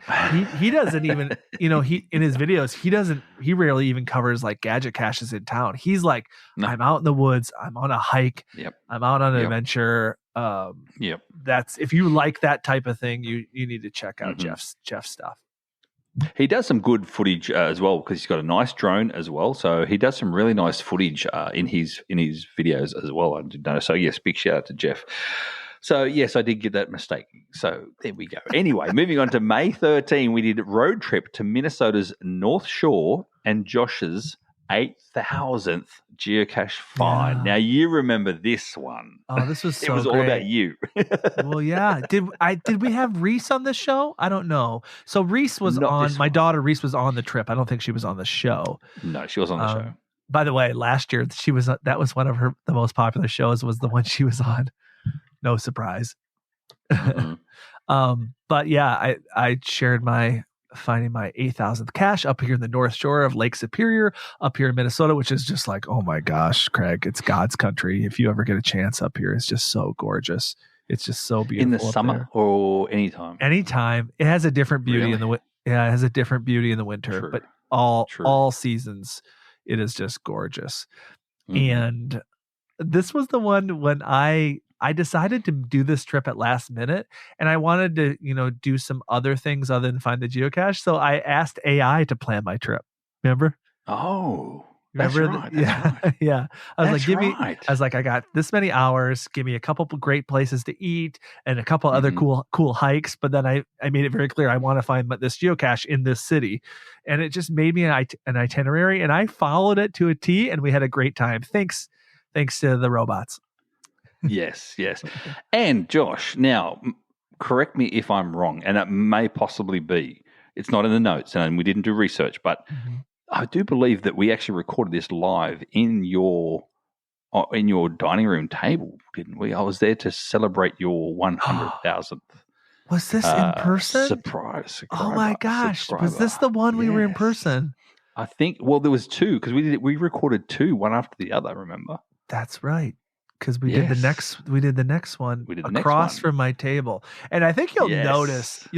He doesn't even, he in his videos, he rarely even covers like gadget caches in town. He's like, I'm out in the woods, I'm on a hike, I'm out on an adventure. That's, if you like that type of thing, you need to check out Jeff's stuff. He does some good footage as well because he's got a nice drone as well. So he does some really nice footage in his videos as well. I did know. So yes, big shout out to Jeff. So, yes, I did get that mistake. So, there we go. Anyway, moving on to May 13, we did a road trip to Minnesota's North Shore and Josh's 8,000th geocache find. Yeah. Now, you remember this one. Oh, this was so It was all about you. Well, yeah. Did we have Reese on the show? I don't know. So, Reese was my daughter Reese was on the trip. I don't think she was on the show. No, she was on the show. By the way, last year, that was one of the most popular shows was the one she was on. No surprise. But yeah, I shared finding my 8,000th cache up here in the North Shore of Lake Superior, up here in Minnesota, which is just like, oh my gosh, Craig, it's God's country. If you ever get a chance up here, it's just so gorgeous. It's just so beautiful. In the summer or anytime? Anytime. It has a different beauty in the winter. Yeah, it has a different beauty in the winter, True. But all seasons, it is just gorgeous. And this was the one when I decided to do this trip at last minute, and I wanted to, do some other things other than find the geocache. So I asked AI to plan my trip. Remember? Oh, remember? That's right. Yeah. I was like, I got this many hours. Give me a couple of great places to eat and a couple other cool hikes. But then I made it very clear I want to find this geocache in this city, and it just made me an itinerary, and I followed it to a T, and we had a great time. Thanks to the robots. Yes. And Josh, now correct me if I'm wrong, and it may possibly be. It's not in the notes, and we didn't do research, but I do believe that we actually recorded this live in your dining room table, didn't we? I was there to celebrate your 100,000th. Was this in person? Surprise! Oh my gosh! Was this the one we were in person? I think. Well, there was two because we recorded two, one after the other. Remember? That's right. Because we did the next one across from my table, and I think you'll notice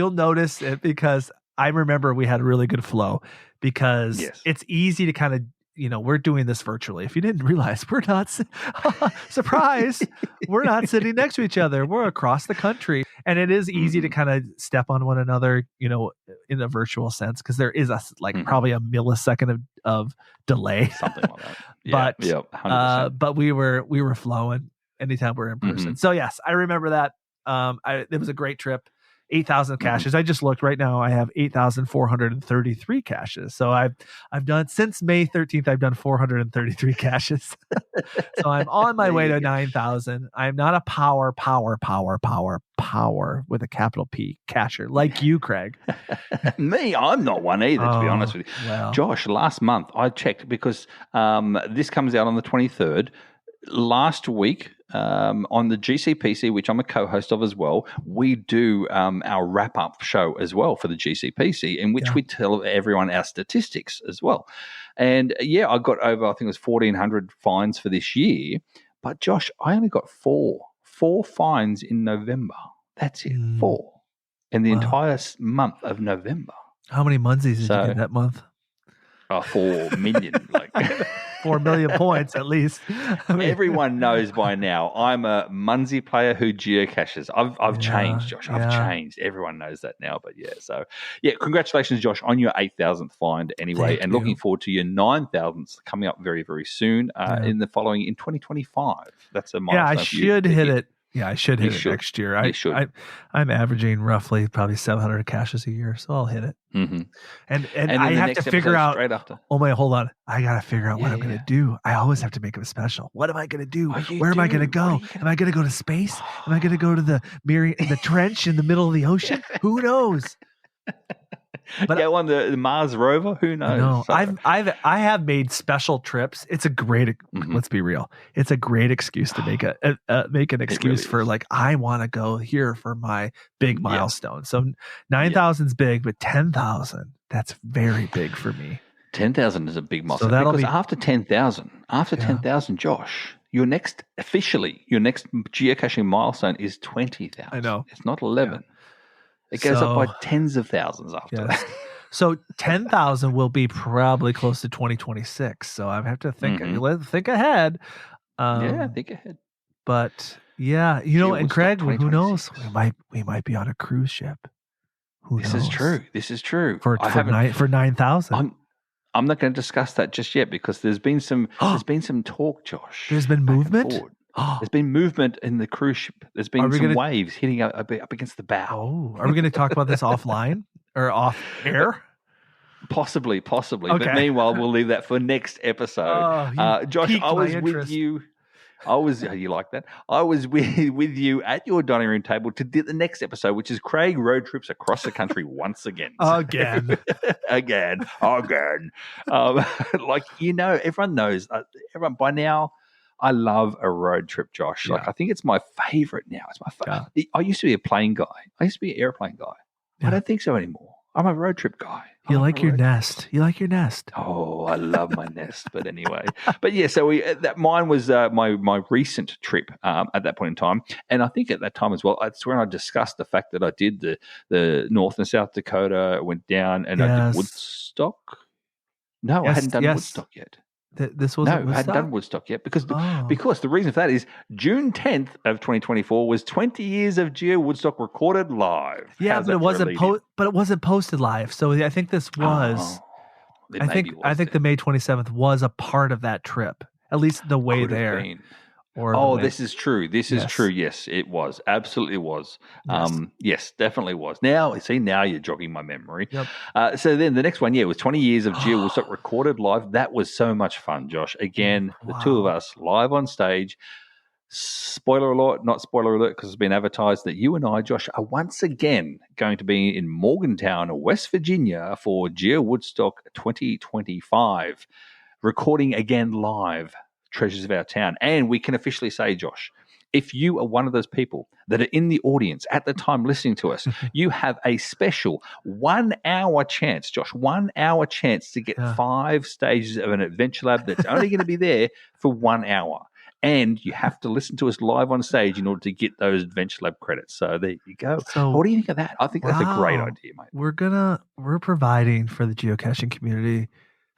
it because I remember we had a really good flow because it's easy to kind of we're doing this virtually. If you didn't realize, we're not surprise, we're not sitting next to each other. We're across the country, and it is easy to kind of step on one another, in a virtual sense because there is probably a millisecond of delay, something like that. But 100%. But we were flowing anytime we're in person. So yes, I remember that. It was a great trip. 8,000 caches. I just looked right now. I have 8,433 caches. So I've done since May 13th. I've done 433 caches. So I'm on my way to 9,000. I'm not a power with a capital P cacher like you, Craig. Me, I'm not one either, to be honest with you. Well. Josh, last month I checked because this comes out on the 23rd. Last week on the GCPC, which I'm a co-host of as well, we do our wrap-up show as well for the GCPC, in which we tell everyone our statistics as well. And I got over, I think it was 1,400 fines for this year. But Josh, I only got four fines in November. That's it, 4 in the entire month of November. How many munsies did you get that month? 4 million, 4 million points at least. Everyone knows by now I'm a Munsie player who geocaches. I've changed, Josh. I've changed. Everyone knows that now. But congratulations, Josh, on your 8,000th find anyway. Thank you. Looking forward to your 9,000th coming up very, very soon in 2025. That's a milestone. I should hit it. Yeah, I should hit it next year. I'm averaging roughly probably 700 caches a year, so I'll hit it. Mm-hmm. And I have to figure out. Oh my, hold on! I got to figure out what I'm going to do. I always have to make them special. What am I going to do? Where am I going to go? Am I going to go to space? Am I going to go to the trench in the middle of the ocean? Who knows? But go on the Mars rover. Who knows? No, I have made special trips. It's a great. Let's be real. It's a great excuse to make an excuse for I want to go here for my big milestone. So 9,000 is big, but 10,000 that's very big for me. 10,000 is a big milestone. So because after 10,000, Josh, your next geocaching milestone is 20,000. I know it's not 11. Yeah. It goes up by tens of thousands after that. So 10,000 will be probably close to 2026. So I have to think. Think ahead. Think ahead. But and Craig, who knows? We might be on a cruise ship. Who knows? This is true. For 9,000. I'm not going to discuss that just yet because there's been some talk, Josh. There's been movement. There's been movement in the cruise ship. There's been waves hitting up against the bow. Oh, are we going to talk about this offline or off air? Possibly. Okay. But meanwhile, we'll leave that for next episode. Josh, I was with you. You like that? I was with you at your dining room table to do the next episode, which is Craig road trips across the country once again. Again. Everyone knows. Everyone by now. I love a road trip, Josh. I think it's my favorite now. It's my favorite. Yeah. I used to be a plane guy. I used to be an airplane guy. Yeah. I don't think so anymore. I'm a road trip guy. You like your nest. You like your nest. Oh, I love my nest. But anyway, so mine was my recent trip at that point in time, and I think at that time as well, it's when I discussed the fact that I did the North and South Dakota, went down, and I did Woodstock. No, I hadn't done Woodstock yet. This wasn't I hadn't done Woodstock yet because the reason for that is June 10th of 2024 was 20 years of Geo Woodstock recorded live. Yeah, but it wasn't posted live. So I think this was. I think the May 27th was a part of that trip, at least the way there. This is true. This is true. Yes, it was. Absolutely was. Yes, definitely was. Now you're jogging my memory. Yep. So then the next one, it was 20 years of Geo Woodstock recorded live. That was so much fun, Josh. Again, the two of us live on stage. Spoiler alert, not spoiler alert, because it's been advertised that you and I, Josh, are once again going to be in Morgantown, West Virginia for Geo Woodstock 2025. Recording again live. Treasures of our town. And we can officially say, Josh, if you are one of those people that are in the audience at the time listening to us, you have a special 1 hour chance, Josh, 1 hour chance to get 5 stages of an Adventure Lab that's only going to be there for 1 hour. And you have to listen to us live on stage in order to get those Adventure Lab credits. So there you go. So, what do you think of that? I think that's a great idea, mate. We're providing for the geocaching community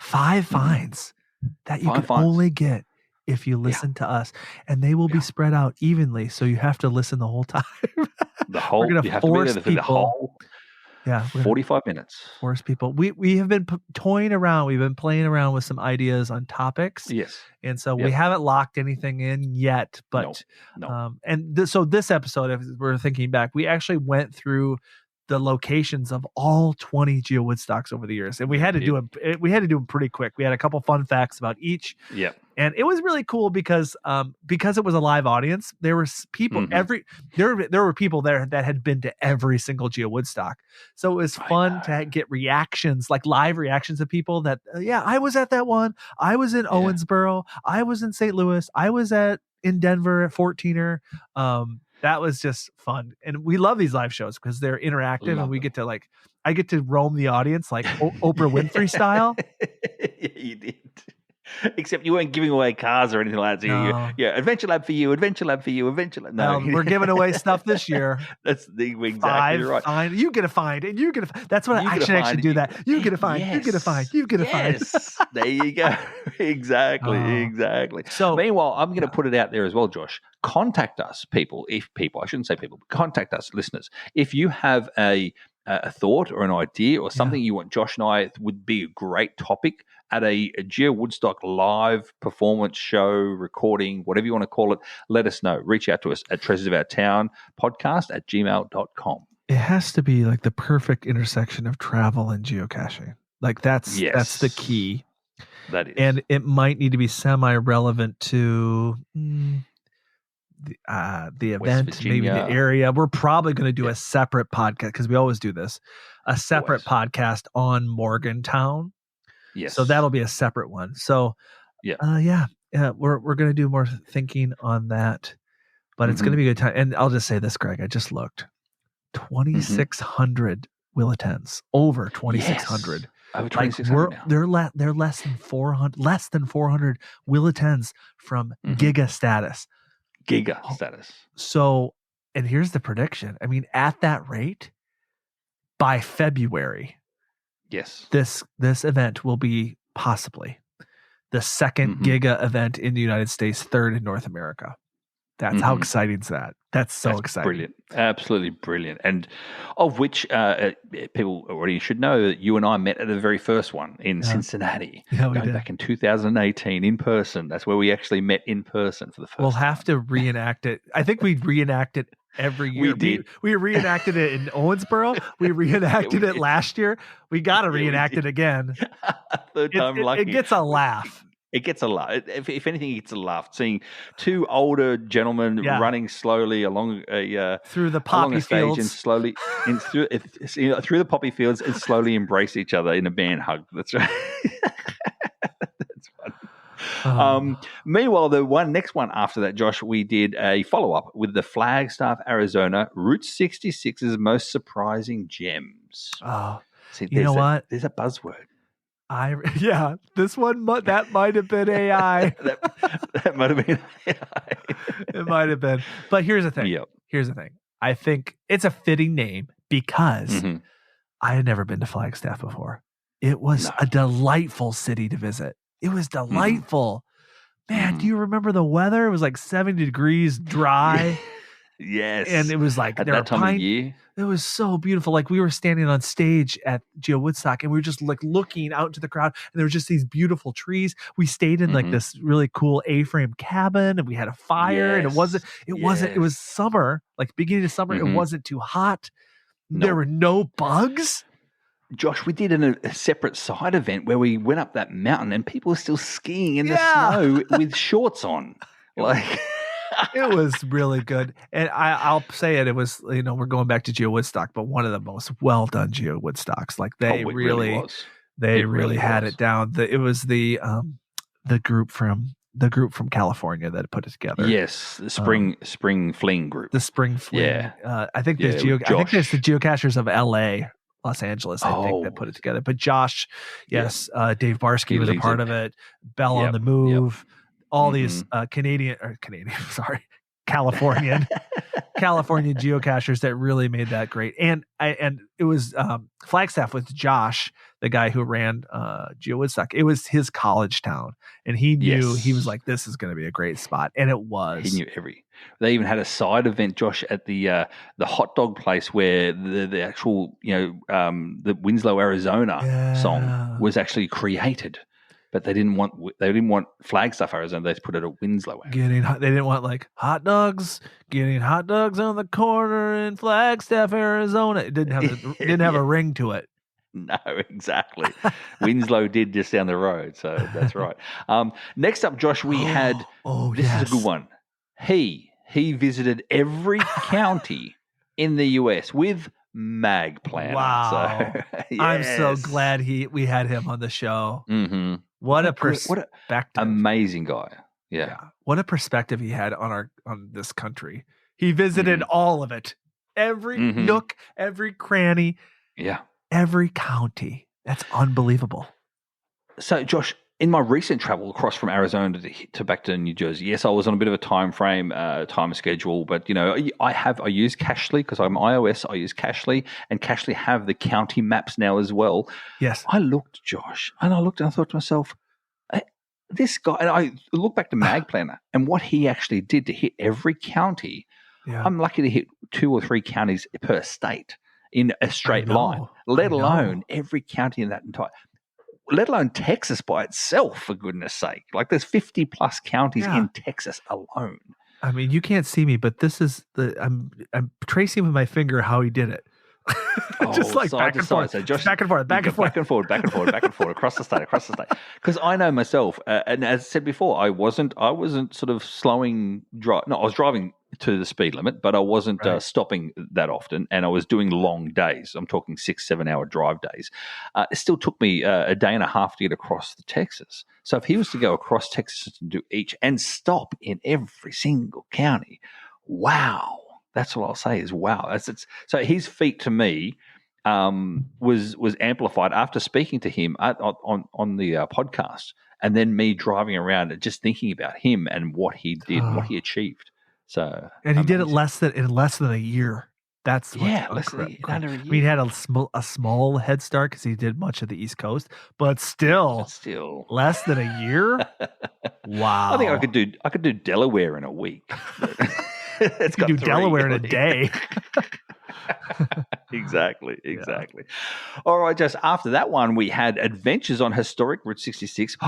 5 finds that you can only get if you listen to us, and they will be spread out evenly. So you have to listen the whole time. We're going to force people. Yeah, 45 minutes. Force people. We have been toying around. We've been playing around with some ideas on topics. Yes. And so we haven't locked anything in yet. But no. So this episode, if we're thinking back, we actually went through the locations of all 20 Geo Woodstocks over the years, and we had to do them pretty quick. We had a couple fun facts about each. Yeah. And it was really cool because it was a live audience. There were people there were people there that had been to every single Geo Woodstock. So it was fun to get reactions, like live reactions of people that I was at that one. I was in Owensboro. I was in St. Louis. I was in Denver at 14er. That was just fun. And we love these live shows because they're interactive and we get to I get to roam the audience like Oprah Winfrey style. Yeah, you did. Except you weren't giving away cars or anything like that. So Adventure Lab for you, Adventure Lab for you, Adventure Lab. No, we're giving away stuff this year. That's exactly right. Find. You get a find, and you get a find. That's what I should do that. You get a find, you get a find, you get a find. There you go. Exactly. So meanwhile, I'm going to put it out there as well, Josh. Contact us, I shouldn't say people, but contact us, listeners. If you have a thought or an idea or something you want Josh and I would be a great topic at a Geo Woodstock live performance show, recording, whatever you want to call it, let us know. Reach out to us at Treasures of Our Town podcast at gmail.com. It has to be like the perfect intersection of travel and geocaching. Like that's the key. That is. And it might need to be semi-relevant to the event, maybe the area. We're probably going to do a separate podcast because we always do this, a separate podcast on Morgantown. Yes. So that'll be a separate one. So we're going to do more thinking on that, but it's going to be a good time. And I'll just say this, Greg, I just looked, 2,600 will attends, over 2,600. Over 2,600 they're less than 400 will attends from Giga status. So, and here's the prediction. I mean, at that rate, by February, this event will be possibly the second Giga event in the United States, third in North America. That's how exciting is that? That's exciting. Brilliant. Absolutely brilliant. And of which people already should know that you and I met at the very first one in Cincinnati. Yeah, we did. Back in 2018 in person. That's where we actually met in person for the first time. We'll have to reenact it. I think we reenact it every year. We did. We reenacted it in Owensboro. We reenacted it last year. We got to reenact it again. Third time lucky. It gets a laugh. It gets a laugh. If anything, it gets a laugh. Seeing two older gentlemen running slowly along through the poppy fields and slowly through the poppy fields and slowly embrace each other in a band hug. That's right. That's fun. Meanwhile, the next one after that, Josh, we did a follow up with the Flagstaff, Arizona Route 66's most surprising gems. Oh, see, you know what? There's a buzzword. This one that might have been AI. that might have been AI. It might have been. But here's the thing. Yep. Here's the thing. I think it's a fitting name because I had never been to Flagstaff before. It was a delightful city to visit. It was delightful. Man, do you remember the weather? It was like 70 degrees, dry. Yes. And it was like at that time of year. It was so beautiful. Like we were standing on stage at Geo Woodstock and we were just like looking out into the crowd and there were just these beautiful trees. We stayed in like this really cool A-frame cabin and we had a fire and it was summer, like beginning of summer. It wasn't too hot. There were no bugs. Josh, we did a separate side event where we went up that mountain and people were still skiing in the snow with shorts on. Like it was really good. And I'll say it was, we're going back to Geo Woodstock, but one of the most well done Geo Woodstocks. Like they really had it down. It was the group from California that put it together. Yes, the Spring Fling group. The Spring Fling. Yeah. I think there's the geocachers of LA, Los Angeles, I think, that put it together. But Josh, Dave Barsky was a part of it. Bell on the Move. All these Californian geocachers that really made that great. And it was Flagstaff with Josh the guy who ran Geo Woodstock. It was his college town, and he knew he was like, this is going to be a great spot, and it was. He knew They even had a side event, Josh, at the hot dog place where the actual the Winslow, Arizona song was actually created. But they didn't want Flagstaff, Arizona. They put it at Winslow. They didn't want like hot dogs. Getting hot dogs on the corner in Flagstaff, Arizona. It didn't have a ring to it. No, exactly. Winslow did just down the road, so that's right. Next up, Josh, we had. This is a good one. He visited every county in the US with Mag Planner. Wow! So, yes. I'm so glad we had him on the show. Mm-hmm. What a perspective! Amazing guy. Yeah. What a perspective he had on this country. He visited all of it, every nook, every cranny, every county. That's unbelievable. So, Josh, in my recent travel across from Arizona to back to New Jersey, yes, I was on a bit of a time schedule, but I use Cashly because I'm iOS. I use Cashly, and Cashly have the county maps now as well. Yes, I looked, Josh, and I thought to myself, this guy, and I look back to Mag Planner and what he actually did to hit every county. Yeah. I'm lucky to hit 2 or 3 counties per state in a straight line, let alone every county in that entire. Let alone Texas by itself, for goodness sake. Like there's 50 plus counties in Texas alone. I mean, you can't see me, but this is I'm tracing with my finger how he did it. Just like back and forth, so Josh, back and forth, back and forth, across the state. Because I know myself, and as I said before, I wasn't sort of slowing. No, I was driving to the speed limit, but I wasn't stopping that often, and I was doing long days. I'm talking 6-7 hour drive days. It still took me a day and a half to get across the Texas. So if he was to go across Texas and do each and stop in every single county, wow. That's what I'll say is wow. So his feat to me was amplified after speaking to him on the podcast, and then me driving around and just thinking about him and what he did, and what he achieved. So and he did it in less than a year. That's less than under a year. I mean, he had a small head start because he did much of the East Coast, but still less than a year. Wow. I think I could do Delaware in a week. It's got Delaware in a day. Exactly. All right, just after that one, we had Adventures on Historic Route 66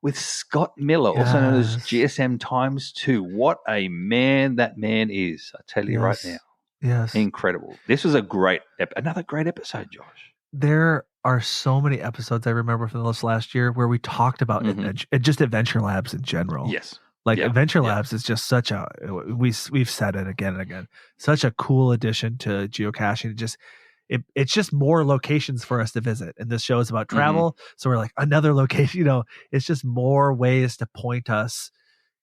with Scott Miller, also known as GSM ×2. What a man that man is, I tell you right now. Yes. Incredible. This was another great episode, Josh. There are so many episodes I remember from this last year where we talked about just Adventure Labs in general. Yes. Like Adventure Labs is just such a we've said it again and again. Such a cool addition to geocaching. It's just more locations for us to visit. And this show is about travel, so we're like another location. It's just more ways to point us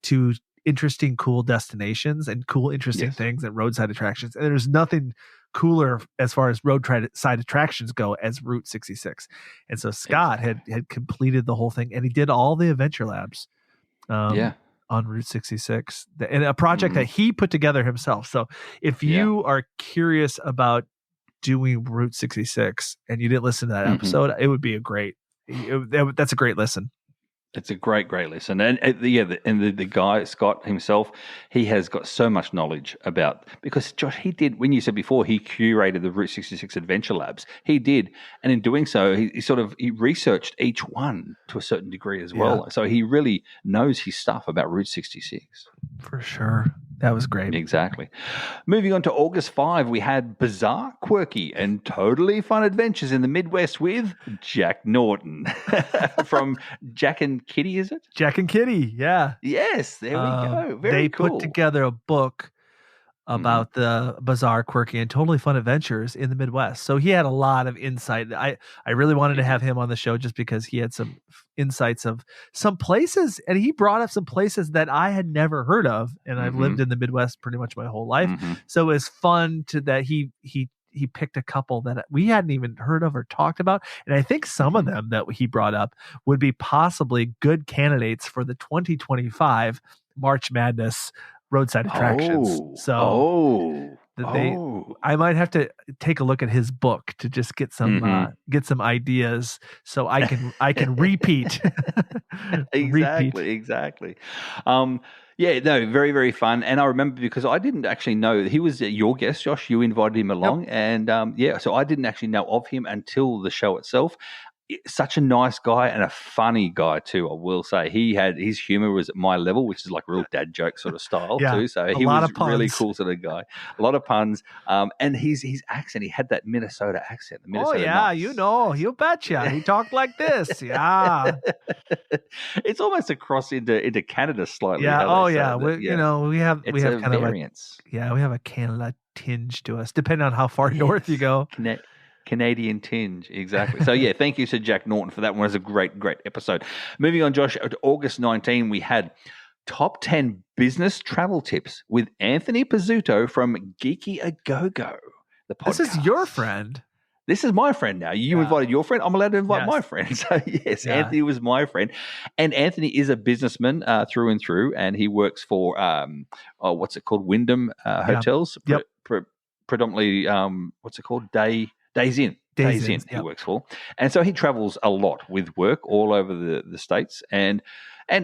to interesting, cool destinations and cool, interesting things and roadside attractions. And there's nothing cooler as far as roadside attractions go as Route 66. And so Scott had completed the whole thing, and he did all the Adventure Labs. On Route 66, and a project that he put together himself. So if you are curious about doing Route 66 and you didn't listen to that episode, it would be that's a great listen. It's a great listen. And the guy, Scott himself, he has got so much knowledge about, because Josh, he did, when you said before, he curated the Route 66 Adventure Labs. He did. And in doing so, he researched each one to a certain degree as well. So he really knows his stuff about Route 66. For sure. That was great. Exactly. Moving on to August 5, we had bizarre, quirky, and totally fun adventures in the Midwest with Jack Norton from Jack and Kitty, is it? Jack and Kitty, yeah. Yes, there we go. Very cool. They put together a book about the bizarre, quirky, and totally fun adventures in the Midwest. So he had a lot of insight. I really wanted to have him on the show just because he had some insights of some places, and he brought up some places that I had never heard of, and I've lived in the Midwest pretty much my whole life. So it was fun that he picked a couple that we hadn't even heard of or talked about, and I think some of them that he brought up would be possibly good candidates for the 2025 March Madness Roadside Attractions. Oh. I might have to take a look at his book to just get some ideas so I can repeat. Exactly. Yeah, no, very, very fun. And I remember because I didn't actually know he was your guest, Josh. You invited him along, and so I didn't actually know of him until the show itself. Such a nice guy and a funny guy too. I will say his humor was at my level, which is like real dad joke sort of style too. So he was really cool sort of guy. A lot of puns, and his accent. He had that Minnesota accent. The Minnesota nice. You betcha. He talked like this. Yeah, it's almost across into Canada slightly. Yeah. We have kind variance. we have a Canada tinge to us, depending on how far north you go. Canadian tinge, exactly. So yeah, thank you to Jack Norton for that one. It was a great episode. Moving on, Josh, to August 19, we had top 10 business travel tips with Anthony Pizzuto from Geeky A Go-Go, the podcast. This is your friend. This is my friend now. You invited your friend. I'm allowed to invite my friend. So yes, Anthony was my friend. And Anthony is a businessman through and through, and he works for, what's it called? Wyndham Hotels. Yep. Predominantly, what's it called? Days In he works for. And so he travels a lot with work all over the States. And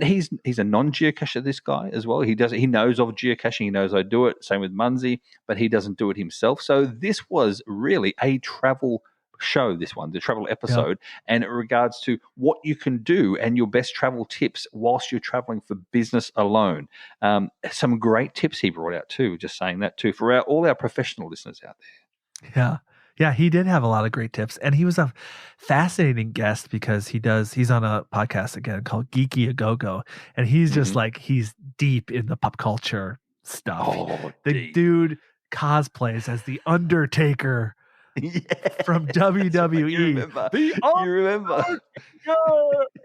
he's a non-geocacher, this guy, as well. He knows of geocaching. He knows I do it. Same with Munsey, but he doesn't do it himself. So this was really a travel show, this one, the travel episode, and in regards to what you can do and your best travel tips whilst you're traveling for business alone. Some great tips he brought out too, just saying that too, for all our professional listeners out there. Yeah. Yeah, he did have a lot of great tips, and he was a fascinating guest because he's on a podcast again called Geeky A Go-Go, and he's just like, he's deep in the pop culture stuff. The dude cosplays as the Undertaker from WWE. You remember?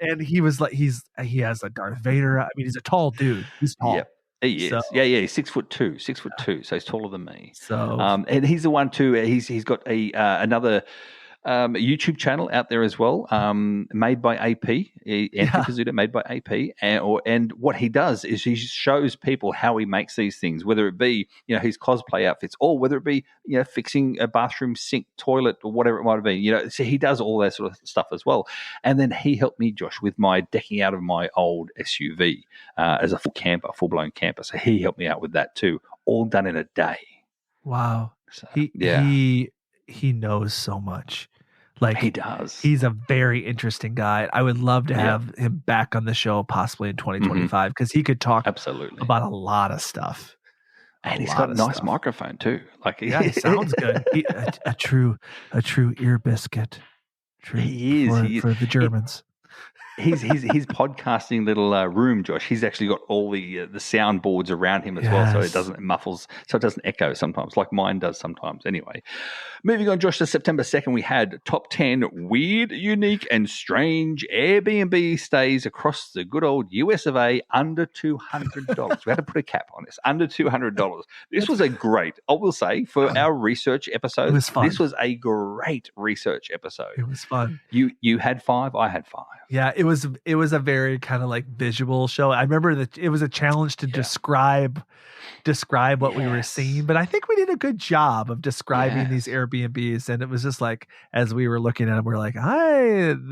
And he was like, he has a Darth Vader. I mean, he's a tall dude. He's tall. Yep. He is. He's 6'2", so he's taller than me. So, and he's the one too. He's got another YouTube channel out there as well, made by AP, Anthony Pizzuto, made by AP, and what he does is he shows people how he makes these things, whether it be his cosplay outfits, or whether it be fixing a bathroom sink, toilet, or whatever it might be. So he does all that sort of stuff as well. And then he helped me, Josh, with my decking out of my old SUV as a full-blown camper. So he helped me out with that too, all done in a day. Wow. So, he knows so much. Like he does. He's a very interesting guy. I would love to have him back on the show possibly in 2025 because he could talk about a lot of stuff. And he's got a nice microphone too. Like he sounds good. A true ear biscuit. He is for the Germans. His podcasting little room, Josh. He's actually got all the soundboards around him as well, so it doesn't echo sometimes, like mine does sometimes. Anyway, moving on, Josh. To September 2nd, we had top 10 weird, unique, and strange Airbnb stays across the good old US of A under $200. We had to put a cap on this. Under $200. This was a great, I will say, for our research episode. It was fun. This was a great research episode. It was fun. You had 5. I had 5. Yeah, it was a very kind of like visual show. I remember that it was a challenge to describe what we were seeing, but I think we did a good job of describing these Airbnbs. And it was just like, as we were looking at them, we're like,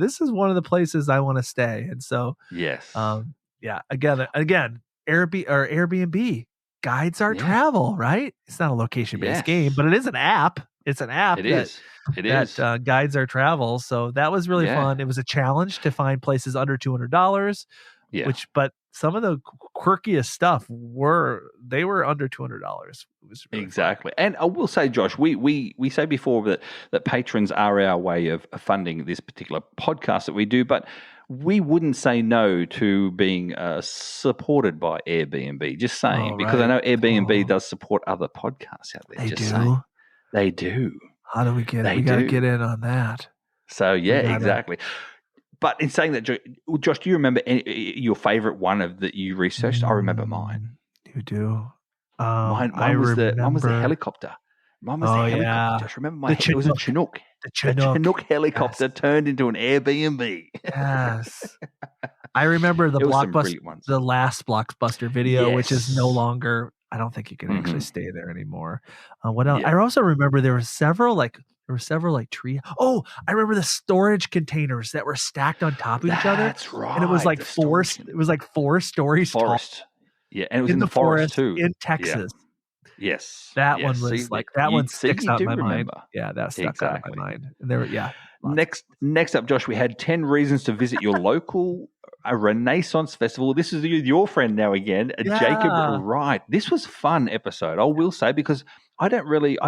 this is one of the places I want to stay. And so, again, Airbnb guides our travel, right? It's not a location-based game, but it is an app. It's an app that guides our travel. So that was really fun. It was a challenge to find places under $200, but some of the quirkiest stuff were under $200. It was really exactly. Fun. And I will say, Josh, we say before that patrons are our way of funding this particular podcast that we do, but we wouldn't say no to being supported by Airbnb. Just saying, because I know Airbnb does support other podcasts out there. They do. How do we get it? We got to get in on that. So, exactly. But in saying that, Josh, do you remember your favorite one that you researched? I remember mine. You do? Mine was the helicopter. Mine was the helicopter. Josh, remember it was a Chinook. The Chinook helicopter turned into an Airbnb. Yes. I remember the last Blockbuster video, which is no longer I don't think you can actually stay there anymore. What else? Yeah. I also remember there were several like tree. Oh, I remember the storage containers that were stacked on top of each other, That's right. and it was like the four. storage It was like 4 stories tall forest. Yeah, and it was in in the the forest forest too. in Yeah. Texas. Yes. That Yes. one See, was like that one sticks you out in do my mind. remember. Yeah, that stuck out in my Exactly. mind. And there were lots. Next up, Josh, we had 10 reasons to visit your local Renaissance festival. This is your friend now again, Jacob Yeah. Wright. This was fun episode, I will say, because I've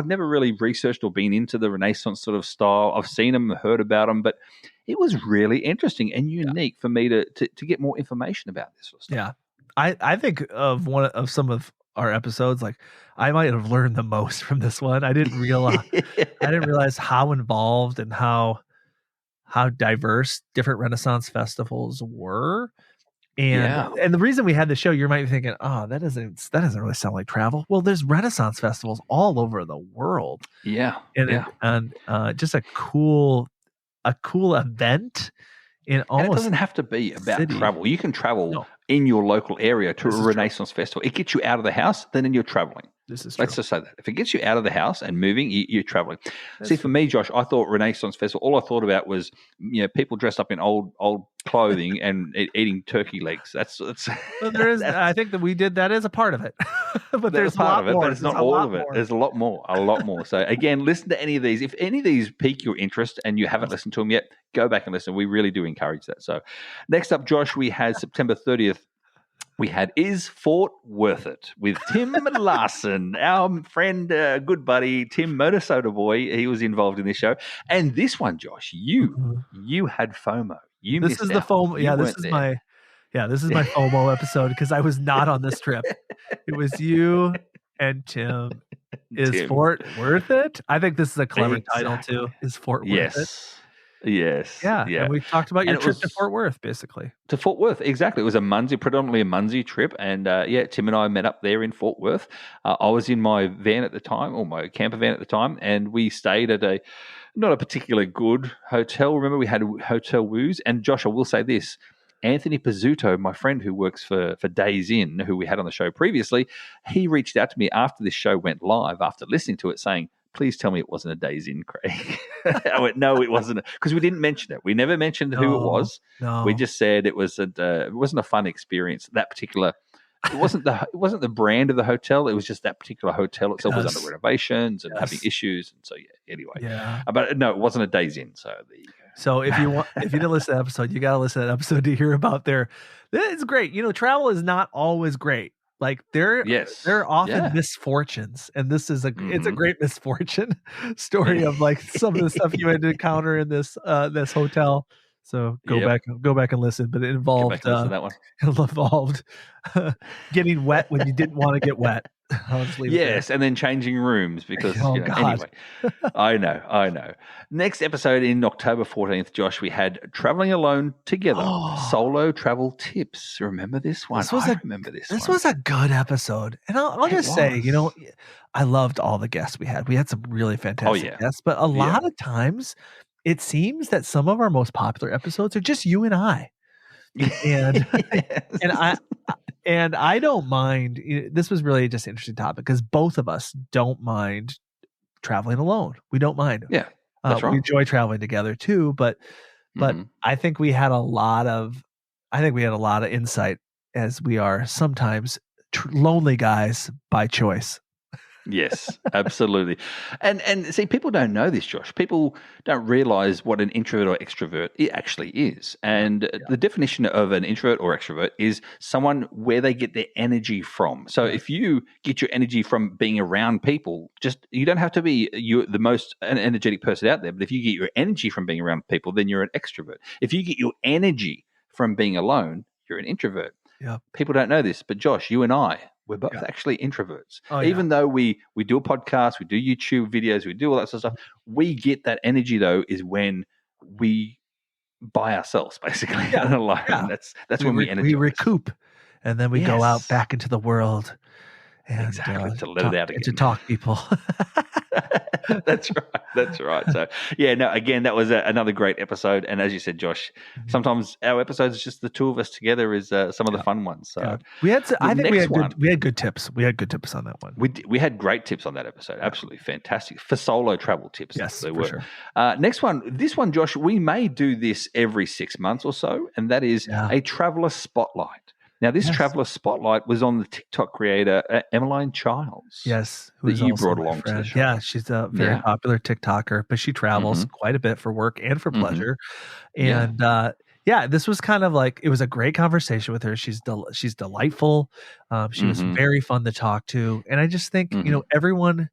never really researched or been into the Renaissance sort of style. I've seen them, heard about them, but it was really interesting and unique for me to get more information about this sort of stuff. Yeah. I think of one of some of our episodes, like I might have learned the most from this one. I didn't realize how involved and how diverse different Renaissance festivals were. And the reason we had the show, you might be thinking, oh, that doesn't really sound like travel. Well, there's Renaissance festivals all over the world. Yeah. And just a cool event in almost. And it doesn't have to be about travel. You can travel in your local area to a Renaissance festival. It gets you out of the house, then you're traveling. This is true. Let's just say that. If it gets you out of the house and moving, you're traveling. See, for me, Josh, I thought Renaissance Festival, all I thought about was, people dressed up in old clothing and eating turkey legs. That's well, there is. I think that we did that as a part of it. But there's part of it, more. but it's not all of it. There's a lot more. So again, listen to any of these. If any of these pique your interest and you haven't listened to them yet, go back and listen. We really do encourage that. So next up, Josh, we had September 30th. We had Is Fort Worth It with Tim Larson, our friend, good buddy, Tim Motorsoda Boy. He was involved in this show. And this one, Josh, you had FOMO. This is the FOMO. Yeah, this is my FOMO episode because I was not on this trip. It was you and Tim. Is Fort Worth It? I think this is a clever title too. Is Fort Worth It? Yes. Yeah. And we talked about your trip to Fort Worth, basically. To Fort Worth, exactly. It was predominantly a Munsey trip. And Tim and I met up there in Fort Worth. I was in my van at the time, or my camper van at the time, and we stayed at not a particularly good hotel. Remember, we had Hotel Woos. And Josh, I will say this. Anthony Pizzuto, my friend who works for Days Inn, who we had on the show previously, he reached out to me after this show went live, after listening to it, saying, please tell me it wasn't a Days Inn, Craig. I went, no, it wasn't, because we didn't mention it. We never mentioned who it was. No. We just said it wasn't a fun experience. That particular, it wasn't the brand of the hotel. It was just that particular hotel itself was under renovations and having issues. And so anyway. But no, it wasn't a Days Inn. So there you go. So if you didn't listen to that episode, you got to listen to that episode to hear about it's great. Travel is not always great. Like there are often misfortunes, and this is it's a great misfortune story of like some of the stuff you had to encounter in this hotel. So go back and listen. But it involved that one. It involved getting wet when you didn't want to get wet. And then changing rooms because God. Anyway, I know. Next episode in October 14th, Josh, we had Traveling Alone Together, solo travel tips. Remember this one? I remember this. This was a good episode, and I'll just say, I loved all the guests we had. We had some really fantastic guests, but a lot of times it seems that some of our most popular episodes are just you and I. And and I don't mind. This was really just an interesting topic because both of us don't mind traveling alone. We don't mind. Yeah, that's right. We enjoy traveling together too, but I think we had a lot of insight, as we are sometimes lonely guys by choice. Yes, absolutely. And see, people don't know this, Josh. People don't realize what an introvert or extrovert it actually is. And the definition of an introvert or extrovert is someone where they get their energy from. So if you get your energy from being around people, you don't have to be the most energetic person out there, but if you get your energy from being around people, then you're an extrovert. If you get your energy from being alone, you're an introvert. Yeah. People don't know this, but Josh, you and I, we're both actually introverts. Even though we do a podcast, we do YouTube videos, we do all that sort of stuff, we get that energy though is when we by ourselves, basically, alone. Yeah. That's when we energize. We recoup, and then we go out back into the world. And, to let it out again. To talk people. That's right. That's right. So, yeah, no, again, that was another great episode. And as you said, Josh, sometimes our episodes, just the two of us together, is some of the fun ones. So, we had. the I think we next had one, good. We had good tips. We had good tips on that one. we had great tips on that episode. Absolutely fantastic for solo travel tips. Yes, they for were. sure. Next one, this one, Josh, we may do this every 6 months or so, and that is a traveler spotlight. Now, this traveler spotlight was on the TikTok creator Emmeline Childs. Yes, that you brought along to the show. Yeah, she's a very popular TikToker, but she travels quite a bit for work and for pleasure. And this was kind of like, it was a great conversation with her. She's delightful. She was very fun to talk to, and I just think everyone's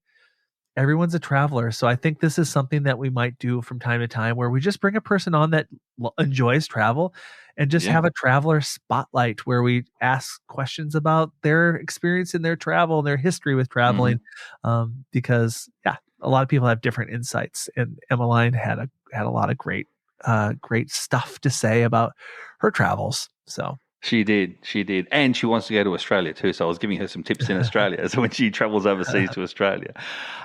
a traveler. So I think this is something that we might do from time to time, where we just bring a person on that enjoys travel and just have a traveler spotlight where we ask questions about their experience in their travel and their history with traveling. Because a lot of people have different insights, and Emmeline had a lot of great stuff to say about her travels. So She did. And she wants to go to Australia too. So I was giving her some tips in Australia. So when she travels overseas to Australia.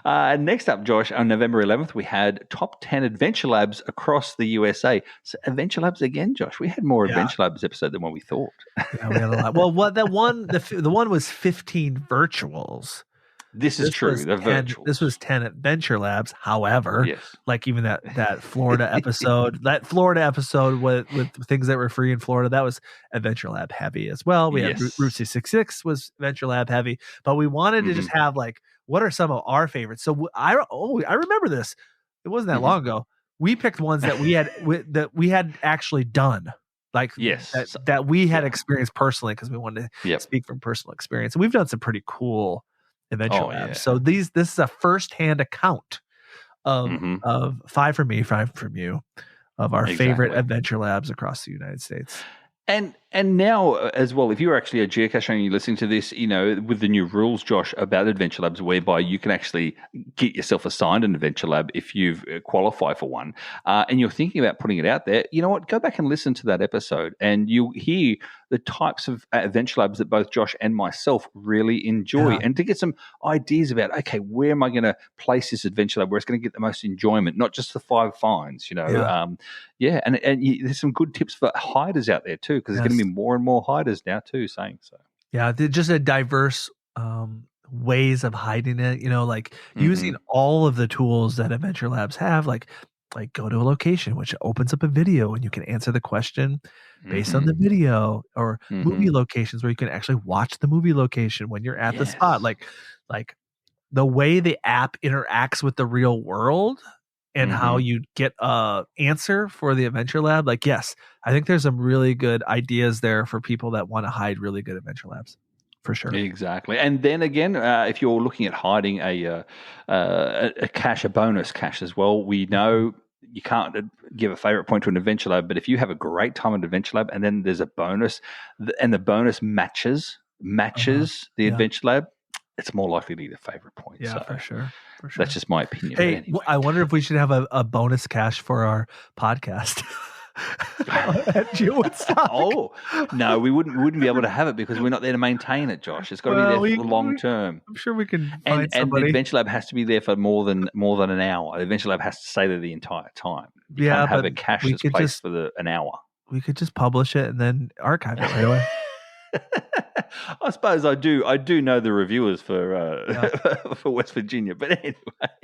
Next up, Josh, on November 11th, we had top 10 adventure labs across the USA. So adventure labs again, Josh. We had more adventure labs episode than what we thought. Yeah, we had a lot. Well, the one was 15 virtuals. This is true. The virtuals. This was 10 adventure labs. However, like even that Florida episode, with things that were free in Florida, that was adventure lab heavy as well. We had Route 666 was adventure lab heavy, but we wanted to just have like, what are some of our favorites? So I remember this. It wasn't that long ago. We picked ones that we had actually done. Like that we had experienced personally, because we wanted to speak from personal experience. And we've done some pretty cool adventure labs. So this is a first-hand account of 5 from me, 5 from you, of our favorite adventure labs across the United States. And now as well, if you're actually a geocacher and you're listening to this, with the new rules, Josh, about adventure labs, whereby you can actually get yourself assigned an adventure lab if you've qualify for one, and you're thinking about putting it out there, you know what? Go back and listen to that episode, and you'll hear the types of adventure labs that both Josh and myself really enjoy, and to get some ideas about, okay, where am I going to place this adventure lab where it's going to get the most enjoyment, not just the 5 finds, and there's some good tips for hiders out there too, because there's going to be more and more hiders now too saying so. Yeah, they're just a diverse ways of hiding it, like using all of the tools that adventure labs have, like go to a location, which opens up a video and you can answer the question based on the video, or movie locations where you can actually watch the movie location when you're at the spot. Like the way the app interacts with the real world and how you get a answer for the adventure lab. Like, yes, I think there's some really good ideas there for people that want to hide really good adventure labs. For sure. Exactly. And then again, if you're looking at hiding a cache, a bonus cache as well, we know you can't give a favorite point to an adventure lab, but if you have a great time at an adventure lab and then there's a bonus, and the bonus matches the adventure lab, it's more likely to be the favorite point. Yeah, so for sure. That's just my opinion. Hey, anyway. I wonder if we should have a bonus cache for our podcast. Oh no, we wouldn't be able to have it because we're not there to maintain it, Josh. It's got to be there for the long term. I'm sure we can find somebody. And the adventure lab has to be there for more than an hour. The adventure lab has to stay there the entire time. You can't have a cache that's placed for an hour. We could just publish it and then archive it right away. I suppose I do know the reviewers for West Virginia, but anyway,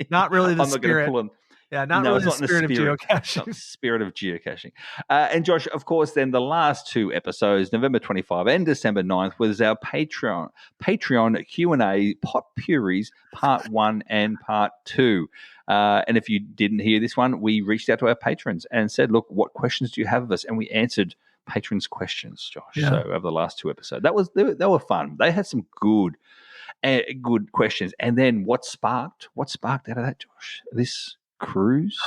not really the I'm spirit. Not going to pull them. Yeah, not really the spirit of geocaching. Not the spirit of geocaching. And Josh, of course, then the last 2 episodes, November 25 and December 9th, was our Patreon Q&A Potpourris Part 1 and Part 2. And if you didn't hear this one, we reached out to our patrons and said, look, what questions do you have of us? And we answered patrons' questions, Josh. Yeah. So over the last 2 episodes, they were fun. They had some good questions. And then what sparked out of that, Josh? This cruise.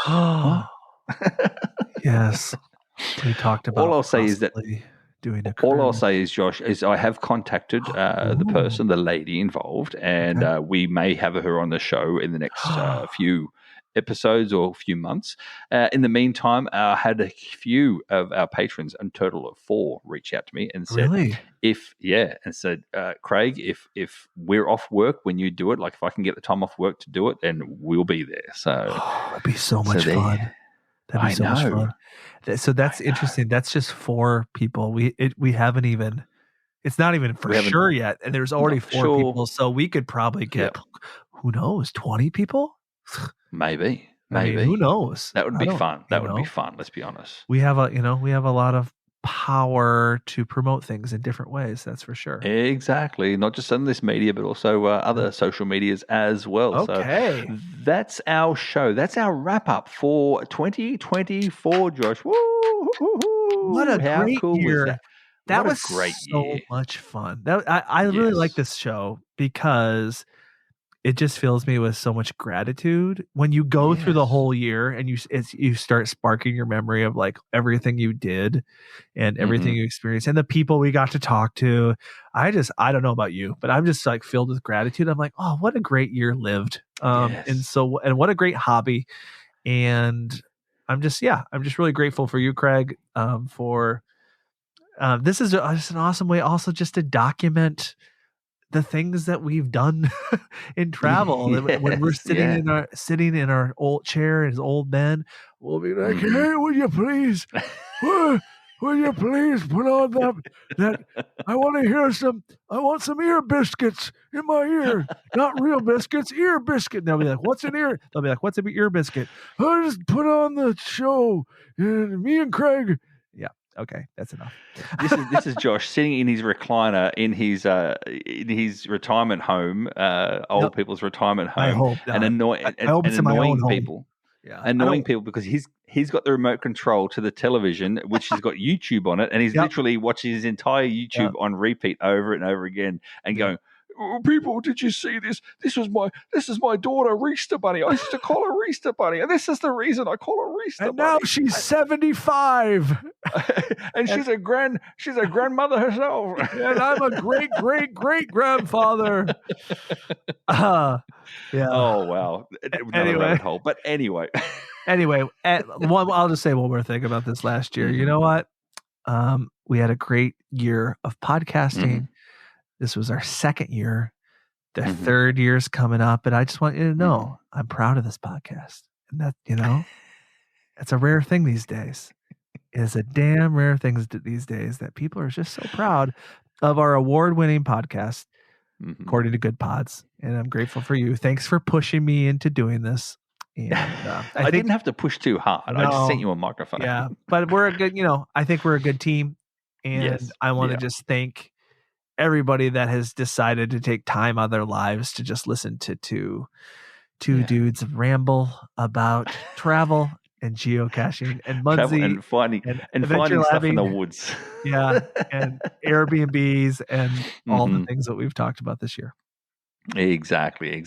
Yes, we talked about. All I'll say is that doing a cruise. All I'll say is, Josh, is I have contacted the lady involved, and we may have her on the show in the next few episodes or a few months. In the meantime, I had a few of our patrons, a total of 4, reach out to me and said, Really? Craig, if we're off work when you do it, like if I can get the time off work to do it, then we'll be there. So That'd be so much fun. That'd be so much fun. So that's interesting. That's just 4 people. We haven't even. It's not even for sure yet, and there's already 4 people. So we could probably get, who knows, 20 people. Maybe. I mean, who knows? That would be fun. That would be fun. Let's be honest. We have a lot of power to promote things in different ways. That's for sure. Exactly. Not just on this media, but also other social medias as well. Okay. So that's our show. That's our wrap up for 2024, Josh. Woo! What a great cool year. Was that? That was great so much fun. I really like this show because it just fills me with so much gratitude when you go through the whole year and you start sparking your memory of like everything you did and everything you experienced and the people we got to talk to. I don't know about you, but I'm just like filled with gratitude. I'm like, oh, what a great year lived. And what a great hobby. And I'm just really grateful for you, Craig, for this is just an awesome way also just to document the things that we've done in travel. When we're sitting in our old chair as old men, we'll be like, hey, will you please put on that I want some ear biscuits in my ear. Not real biscuits, ear biscuit. And they'll be like, what's an ear? They'll be like, what's an ear biscuit? I just put on the show and me and Craig. Yeah. Okay, that's enough. This is Josh sitting in his recliner in his retirement home, old people's retirement home, I hope and annoying people. Yeah, annoying people because he's got the remote control to the television, which has got YouTube on it, and he's literally watching his entire YouTube on repeat over and over again, and going, oh, people, did you see this? This is my daughter, Reesta Bunny. I used to call her Reesta Bunny, and this is the reason I call her Reesta Bunny. And now she's 75, and she's a grandmother herself, and I'm a great grandfather. Yeah. Oh wow. Another rabbit hole. But anyway, I'll just say one more thing about this last year. You know what? We had a great year of podcasting. This was our 2nd year. The 3rd year's coming up, and I just want you to know I'm proud of this podcast. And that, it's a rare thing these days. It's a damn rare thing these days that people are just so proud of our award-winning podcast, according to Good Pods. And I'm grateful for you. Thanks for pushing me into doing this. And I didn't have to push too hard. I just sent you a microphone. Yeah, but we're a good, I think we're a good team. And I want to just thank everybody that has decided to take time out of their lives to just listen to two dudes ramble about travel and geocaching and Muncie and finding stuff in the woods. Yeah, and Airbnbs and all the things that we've talked about this year. Exactly.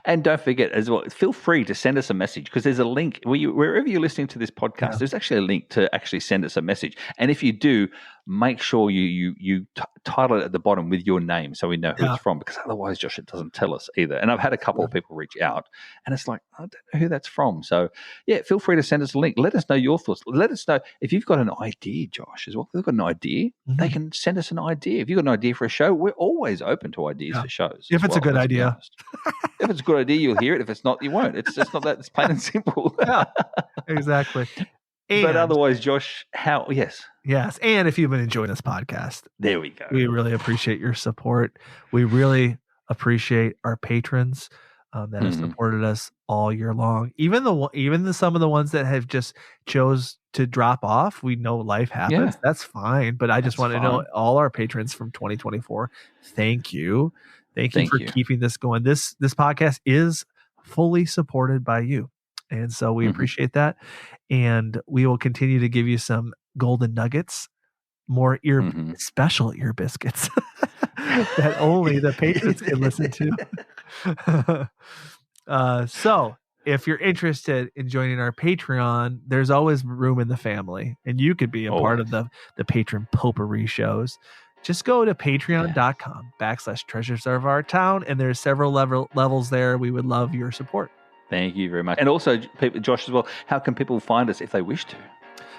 And don't forget as well, feel free to send us a message because there's a link wherever you're listening to this podcast. There's actually a link to actually send us a message. And if you do, make sure you title it at the bottom with your name so we know who it's from, because otherwise, Josh, it doesn't tell us either. And I've had a couple of people reach out and it's like, I don't know who that's from. So feel free to send us a link. Let us know your thoughts. Let us know if you've got an idea, Josh, as well. If they've got an idea, they can send us an idea. If you've got an idea for a show, we're always open to ideas for shows. If it's a good idea. If it's a good idea, you'll hear it. If it's not, you won't. It's just not that. It's plain and simple. Exactly. But otherwise, Josh, Yes. And if you've been enjoying this podcast, there we go. We really appreciate your support. We really appreciate our patrons that have supported us all year long. Even some of the ones that have just chose to drop off. We know life happens. Yeah. That's fine. But I just want to know all our patrons from 2024. Thank you. Thank you for keeping this going. This podcast is fully supported by you. And so we appreciate that. And we will continue to give you some golden nuggets, more special ear biscuits that only the patrons can listen to. So if you're interested in joining our Patreon, there's always room in the family, and you could be a part of the patron potpourri shows. Just go to patreon.com/treasures of our town, and there's several levels there. We would love your support. Thank you very much. And also, Josh, as well, how can people find us if they wish to?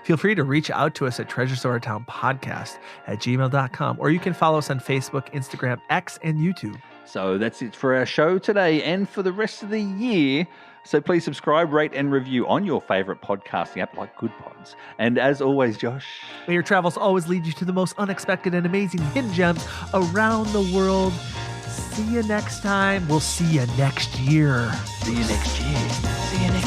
Feel free to reach out to us at treasurestorytownpodcast@gmail.com, or you can follow us on Facebook, Instagram, X, and YouTube. So that's it for our show today and for the rest of the year. So please subscribe, rate, and review on your favorite podcasting app like Good Pods. And as always, Josh, may your travels always lead you to the most unexpected and amazing hidden gems around the world. See you next time. We'll see you next year. See you next year. See you next